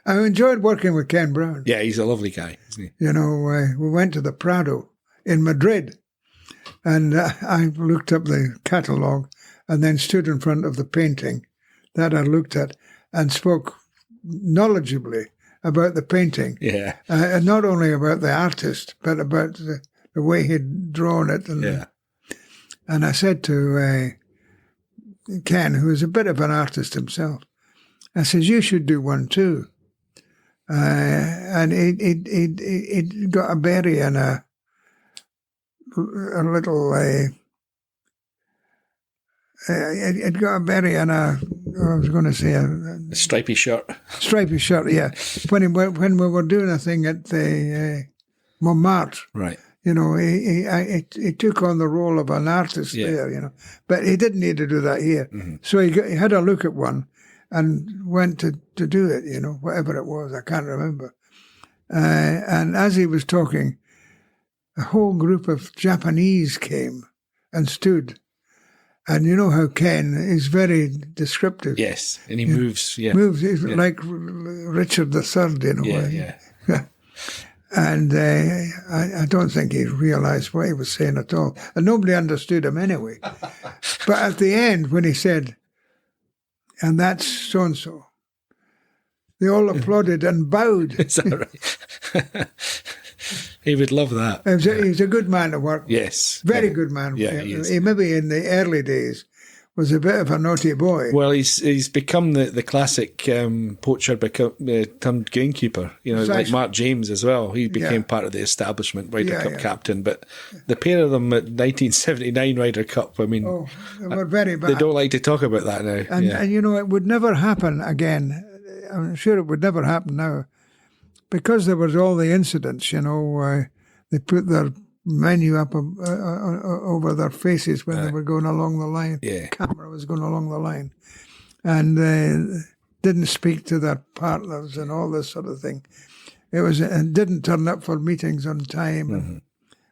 I enjoyed working with Ken Brown. Yeah, he's a lovely guy, isn't he? You know, we went to the Prado in Madrid, and I looked up the catalogue and then stood in front of the painting that I looked at and spoke knowledgeably about the painting. Yeah. And not only about the artist, but about the way he'd drawn it. And I said to Ken, who is a bit of an artist himself, I says, "You should do one too." And it got a berry and a little. It got a berry and I was going to say a stripy shirt. Stripy shirt, yeah. When we were doing a thing at the Montmartre, right? You know, he took on the role of an artist there, you know, but he didn't need to do that here. So he had a look at one and went to do it, you know, whatever it was, I can't remember. And as he was talking, a whole group of Japanese came and stood. And you know how Ken is very descriptive. Yes, and he moves, Moves, like Richard III in a way. Yeah. And I don't think he realised what he was saying at all. And nobody understood him anyway. But at the end, when he said, "And that's so-and-so," they all applauded and bowed. Is that right? He would love that. He's a good man to work with. Yes. Very good man. Yeah, he is. He maybe in the early days was a bit of a naughty boy. Well, he's become the classic poacher turned gamekeeper, you know, like Mark James as well. He became part of the establishment, Ryder Cup captain. But the pair of them at 1979 Ryder Cup, I mean, they were very bad. They don't like to talk about that now. And you know, it would never happen again. I'm sure it would never happen now. Because there was all the incidents, you know, they put their menu up over their faces when they were going along the line. Yeah. The camera was going along the line. And they didn't speak to their partners and all this sort of thing. And didn't turn up for meetings on time and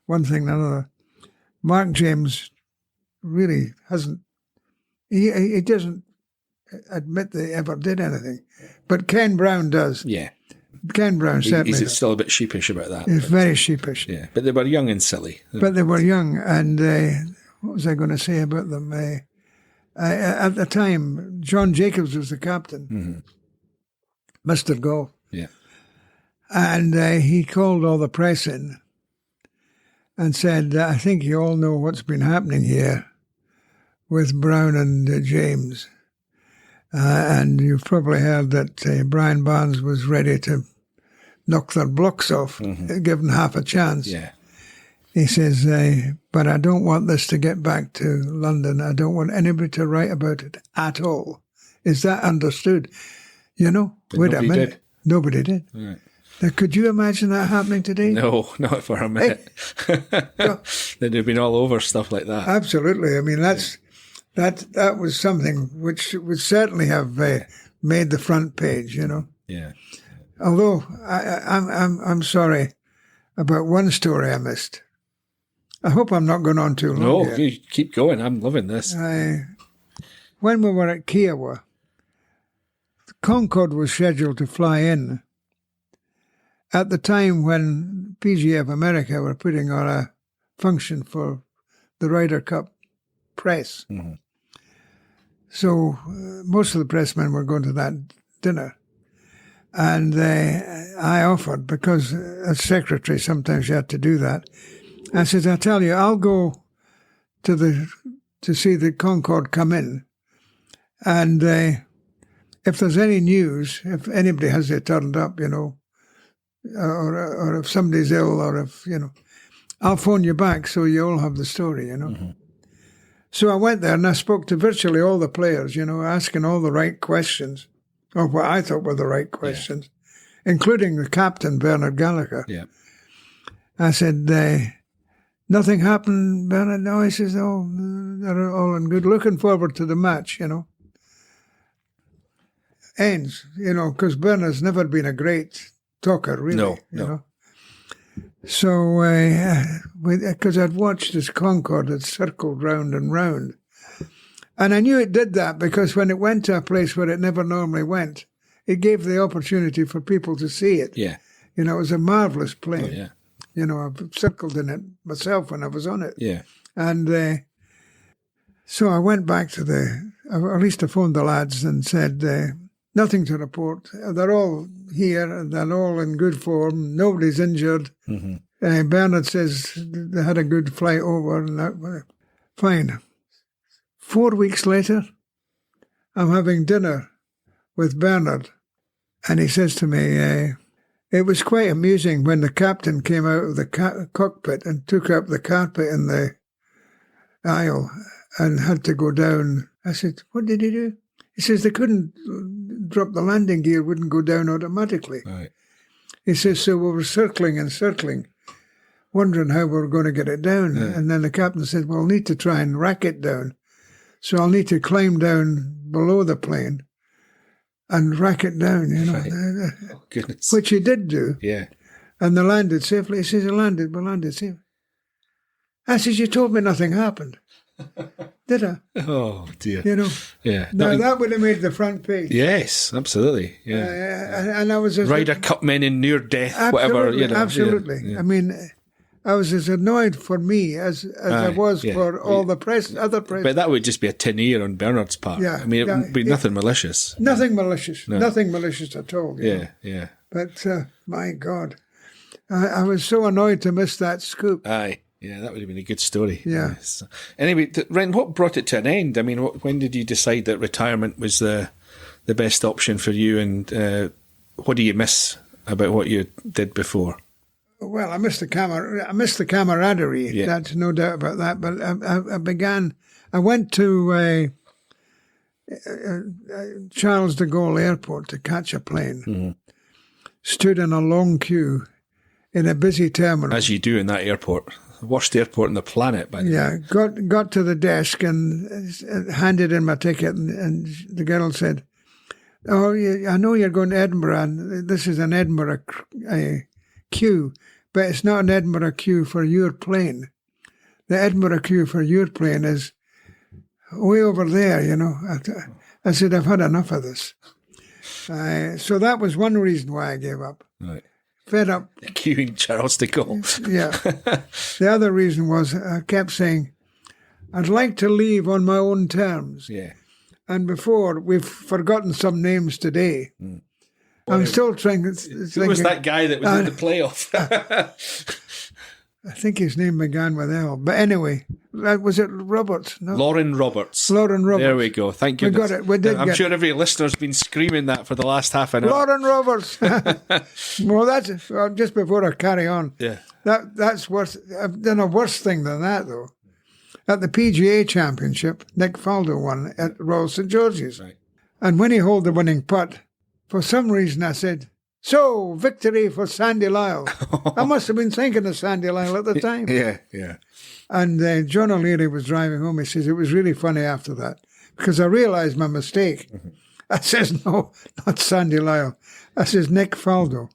one thing and another. Mark James really hasn't, he doesn't admit they ever did anything. But Ken Brown does. Yeah. Ken Brown certainly. He's still a bit sheepish about that. He's very sheepish. Yeah, but they were young and silly. But they were young, and what was I going to say about them? At the time, John Jacobs was the captain, Mr. Golf. Yeah. And he called all the press in and said, "I think you all know what's been happening here with Brown and James. And you've probably heard that Brian Barnes was ready to knock their blocks off, given half a chance." Yeah. He says, "But I don't want this to get back to London. I don't want anybody to write about it at all." Is that understood? You know, but wait a minute. Did. Nobody did. Right. Now, could you imagine that happening today? No, not for a minute. They'd have been all over stuff like that. Absolutely. I mean, that was something which would certainly have made the front page, you know. Yeah. Although I'm sorry about one story I missed. I hope I'm not going on too long. No, here. you keep going. I'm loving this. When we were at Kiowa, the Concorde was scheduled to fly in at the time when PGF America were putting on a function for the Ryder Cup press. So most of the pressmen were going to that dinner. And I offered, because as secretary sometimes you had to do that, I said, "I tell you, I'll go to see the Concorde come in. And if there's any news, if anybody has it turned up, you know, or if somebody's ill, or if, you know, I'll phone you back so you all have the story, you know." So I went there and I spoke to virtually all the players, you know, asking all the right questions, or what I thought were the right questions, including the captain, Bernard Gallagher. Yeah. I said, "Nothing happened, Bernard?" "No." He says, "Oh, they're all in good. Looking forward to the match, you know." ends, because Bernard's never been a great talker, really. No. You know. So, because I'd watched this Concorde that circled round and round. And I knew it did that because when it went to a place where it never normally went, it gave the opportunity for people to see it. Yeah. It was a marvellous plane. Oh, yeah. I've circled in it myself when I was on it. Yeah. And so I went back to at least I phoned the lads and said, nothing to report. They're all here and they're all in good form. Nobody's injured. Mm-hmm. Bernard says they had a good flight over. And that, fine. 4 weeks later, I'm having dinner with Bernard. And he says to me, it was quite amusing when the captain came out of the cockpit and took up the carpet in the aisle and had to go down. I said, what did he do? He says they couldn't drop the landing gear, wouldn't go down automatically. Right. He says, so we were circling and circling, wondering how we were going to get it down. Yeah. And then the captain said, well, I'll need to try and rack it down. So I'll need to climb down below the plane and rack it down, Right. Oh, goodness. Which he did do. Yeah. And they landed safely. He says, we landed safely. I says, you told me nothing happened. Did I? Oh, dear. Yeah. Now, that would have made the front page. Yes, absolutely. Yeah. And I was... Ryder Cup men in near death, whatever. Absolutely. Yeah. I mean, I was as annoyed for me as I was for all the other press. But that would just be a tin ear on Bernard's part. Yeah. I mean, it would be nothing malicious. Nothing malicious. No. Nothing malicious at all. Yeah. But, my God, I was so annoyed to miss that scoop. Aye. Yeah, that would have been a good story. Yeah. Yes. Anyway, Ren, what brought it to an end? I mean, when did you decide that retirement was the best option for you, and what do you miss about what you did before? Well, I missed the camaraderie. Yeah. That's no doubt about that. But I went to Charles de Gaulle Airport to catch a plane. Mm-hmm. Stood in a long queue in a busy terminal. As you do in that airport. The worst airport on the planet, by the way. Yeah, got to the desk and handed in my ticket, and the girl said, "Oh, I know you're going to Edinburgh, and this is an Edinburgh queue, but it's not an Edinburgh queue for your plane. The Edinburgh queue for your plane is way over there, I said, I've had enough of this. So that was one reason why I gave up. Right. Fed up. Queuing Charles de Gaulle. Yeah. The other reason was I kept saying, I'd like to leave on my own terms. Yeah. And before, we've forgotten some names today. Mm. I'm still trying to Who was that guy that was in the playoff? I think his name began with L. But anyway, was it Roberts? No? Lauren Roberts. Lauren Roberts. There we go. Thank you. We got it. We did. I'm sure every listener's been screaming that for the last half an hour. Lauren Roberts. Well, that's just before I carry on. Yeah. That's worse. I've done a worse thing than that, though. At the PGA Championship, Nick Faldo won at Royal St George's. Right. And when he held the winning putt, for some reason I said, so, victory for Sandy Lyle. I must have been thinking of Sandy Lyle at the time. Yeah. And John O'Leary was driving home. He says, it was really funny after that because I realised my mistake. Mm-hmm. I says, no, not Sandy Lyle. I says, Nick Faldo.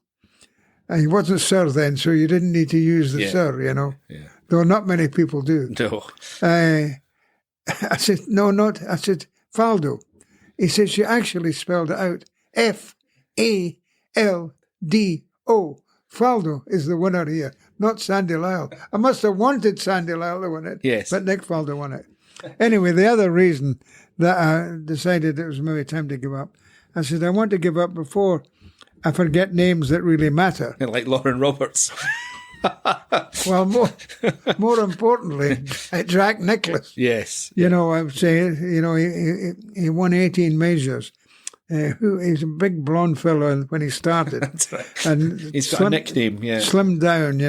And he wasn't Sir then, so you didn't need to use the Sir, Yeah. Though not many people do. No. I said, no, not. I said, Faldo. He says, you actually spelled it out. Faldo. Faldo is the winner here, not Sandy Lyle. I must have wanted Sandy Lyle to win it. Yes. But Nick Faldo won it. Anyway, the other reason that I decided it was maybe time to give up, I said, I want to give up before I forget names that really matter. Like Lauren Roberts. Well, more importantly, Jack Nicklaus. Yes. I would say, he won 18 majors. He's a big blonde fellow when he started. That's right. And he's got a nickname, yeah. Slimmed down,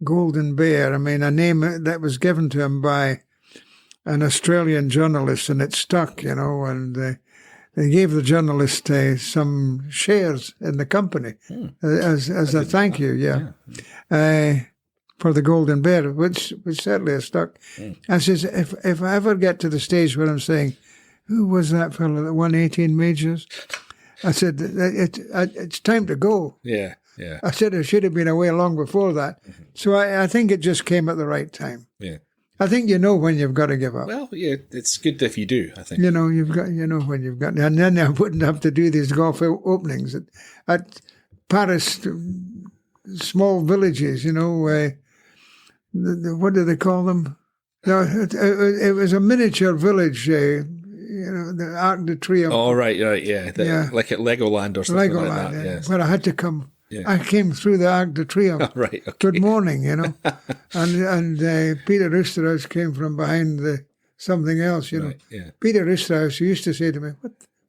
Golden Bear. I mean, a name that was given to him by an Australian journalist, and it stuck, and they gave the journalist some shares in the company as a thank you, for the Golden Bear, which certainly has stuck. I says, if I ever get to the stage where I'm saying, who was that fellow that won 18 majors? I said, it's time to go. Yeah, yeah. I said I should have been away long before that. Mm-hmm. So I think it just came at the right time. Yeah. I think you know when you've got to give up. Well, yeah, it's good if you do, I think. You know when you've got, and then I wouldn't have to do these golf openings at Paris, small villages, what do they call them? No, it was a miniature village, the Arc de Triomphe. Oh, right, yeah. Like at Legoland or something like that, yes. But I had to come. Yeah. I came through the Arc de Triomphe. Oh, right, okay. Good morning, and Peter Oosterhuis came from behind something else, Right, yeah. Peter Oosterhuis used to say to me,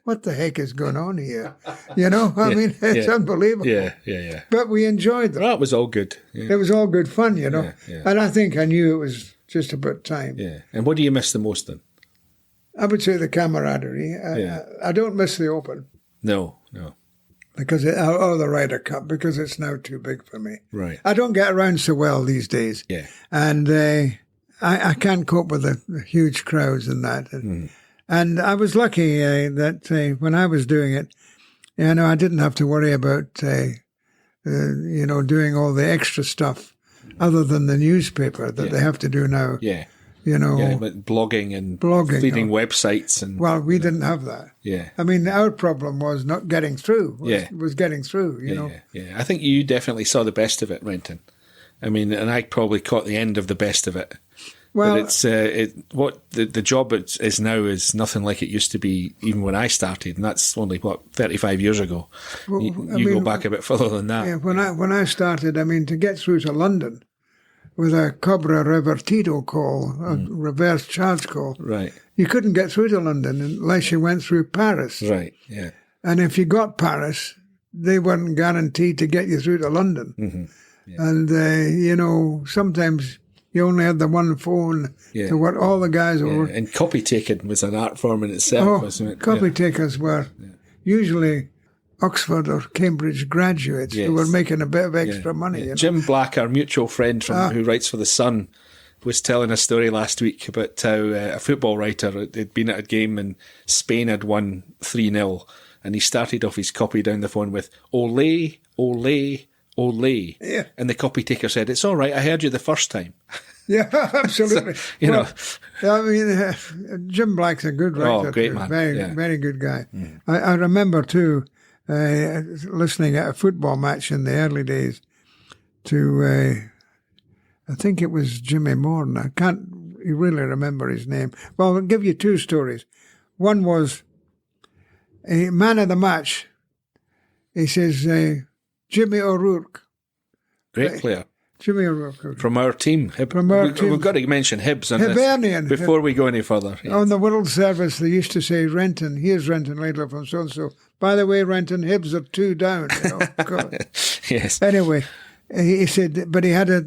what the heck is going on here? I mean, it's unbelievable. Yeah. But we enjoyed them. Well, it was all good. Yeah. It was all good fun, Yeah. And I think I knew it was just about time. Yeah. And what do you miss the most then? I would say the camaraderie. I don't miss the Open. No. Because or the Ryder Cup, because it's now too big for me. Right. I don't get around so well these days. Yeah. And I can't cope with the huge crowds and that. And I was lucky that when I was doing it, I didn't have to worry about, doing all the extra stuff other than the newspaper that they have to do now. Yeah. But blogging and feeding websites. And we didn't have that. Yeah. I mean, our problem was not getting through. Was getting through, Yeah. I think you definitely saw the best of it, Renton. I mean, and I probably caught the end of the best of it. Well, but it's what the job is now is nothing like it used to be even when I started, and that's only 35 years ago. Well, you go back a bit further than that. Yeah, when I started, I mean, to get through to London with a Cobra Revertido call, a reverse charge call, right? You couldn't get through to London unless you went through Paris, right? Yeah, and if you got Paris, they weren't guaranteed to get you through to London, and sometimes. You only had the one phone to what all the guys were. And copy taking was an art form in itself, wasn't it? Copy takers were usually Oxford or Cambridge graduates who were making a bit of extra money. Jim Black, our mutual friend who writes for The Sun, was telling a story last week about how a football writer had been at a game and Spain had won 3-0, and he started off his copy down the phone with "Ole, ole, ole." Yeah. And the copy taker said, "It's all right, I heard you the first time." Yeah, absolutely. I mean, Jim Black's a good writer. Oh, great man. Very good guy. Mm. I remember, too, listening at a football match in the early days to, I think it was Jimmy Morton. I can't really remember his name. Well, I'll give you two stories. One was a man of the match. He says, Jimmy O'Rourke. Great player. Jimmy O'Rourke. From our team. We've got to mention Hibs on Hibernian. This before we go any further. Yes. On the World Service, they used to say, Renton, here's Renton Laidlaw from so-and-so. By the way, Renton, Hibs are 2 down. Yes. Anyway, he said, but he had a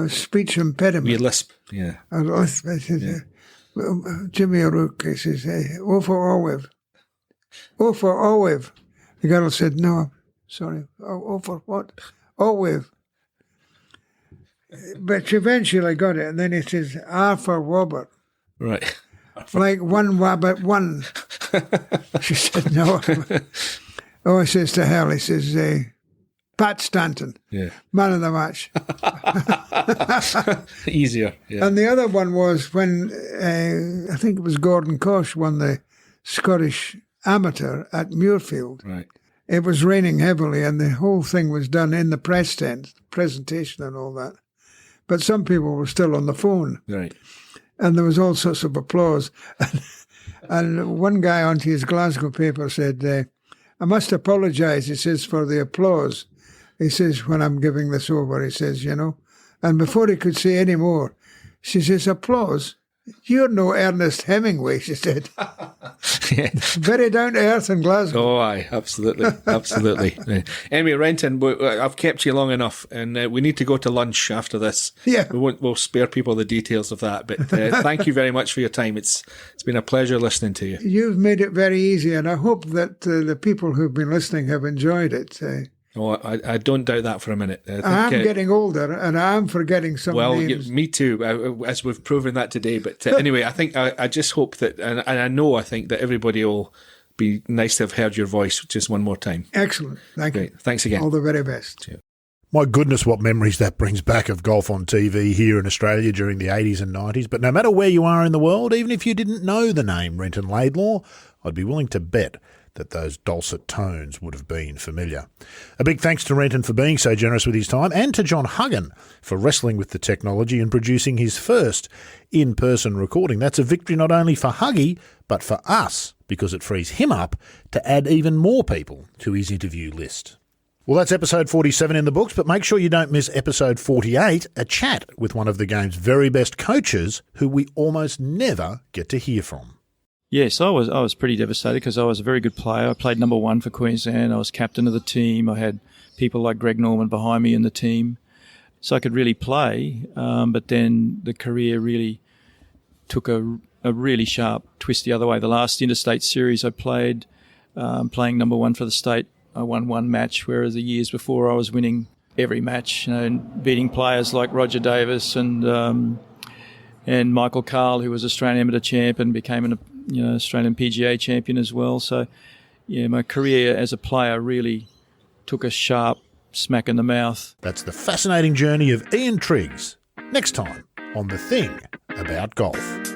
speech impediment. You lisp, yeah. A lisp. I said, Jimmy O'Rourke, he says, "Oh for Olive. Oh for Olive." The girl said, "No, sorry. Oh for what? Olive." But she eventually got it, and then he says, "R for Robert." Right. Like one rabbit, one. She said, "No." Oh, he says to her, he says, Pat Stanton, man of the match. Easier. Yeah. And the other one was when, I think it was Gordon Koch won the Scottish Amateur at Muirfield. Right. It was raining heavily, and the whole thing was done in the press tent, presentation and all that. But some people were still on the phone. Right. And there was all sorts of applause. And one guy onto his Glasgow paper said, "I must apologise," he says, "for the applause." He says, when I'm giving this over, he says, and before he could say any more, she says, "Applause? You're no Ernest Hemingway," she said. Very down to earth in Glasgow. Oh, aye, absolutely, absolutely. Anyway, Renton, I've kept you long enough, and we need to go to lunch after this. Yeah, we'll spare people the details of that. But thank you very much for your time. It's been a pleasure listening to you. You've made it very easy, and I hope that the people who've been listening have enjoyed it. Oh, I don't doubt that for a minute. I think, I'm getting older, and I'm forgetting some names. Me too, as we've proven that today. But anyway, I think I just hope that, and I think that everybody will be nice to have heard your voice just one more time. Excellent. Thank you. Thanks again. All the very best. Yeah. My goodness, what memories that brings back of golf on TV here in Australia during the 80s and 90s. But no matter where you are in the world, even if you didn't know the name Renton Laidlaw, I'd be willing to bet that those dulcet tones would have been familiar. A big thanks to Renton for being so generous with his time, and to John Huggan for wrestling with the technology and producing his first in-person recording. That's a victory not only for Huggy, but for us, because it frees him up to add even more people to his interview list. Well, that's episode 47 in the books, but make sure you don't miss episode 48, a chat with one of the game's very best coaches who we almost never get to hear from. Yes, I was pretty devastated because I was a very good player. I played number one for Queensland. I was captain of the team. I had people like Greg Norman behind me in the team. So I could really play. But then the career really took a really sharp twist the other way. The last interstate series I played, playing number one for the state, I won one match, whereas the years before I was winning every match, beating players like Roger Davis and Michael Carl, who was Australian amateur champ and became an Australian PGA champion as well. So, yeah, my career as a player really took a sharp smack in the mouth. That's the fascinating journey of Ian Triggs, next time on The Thing About Golf.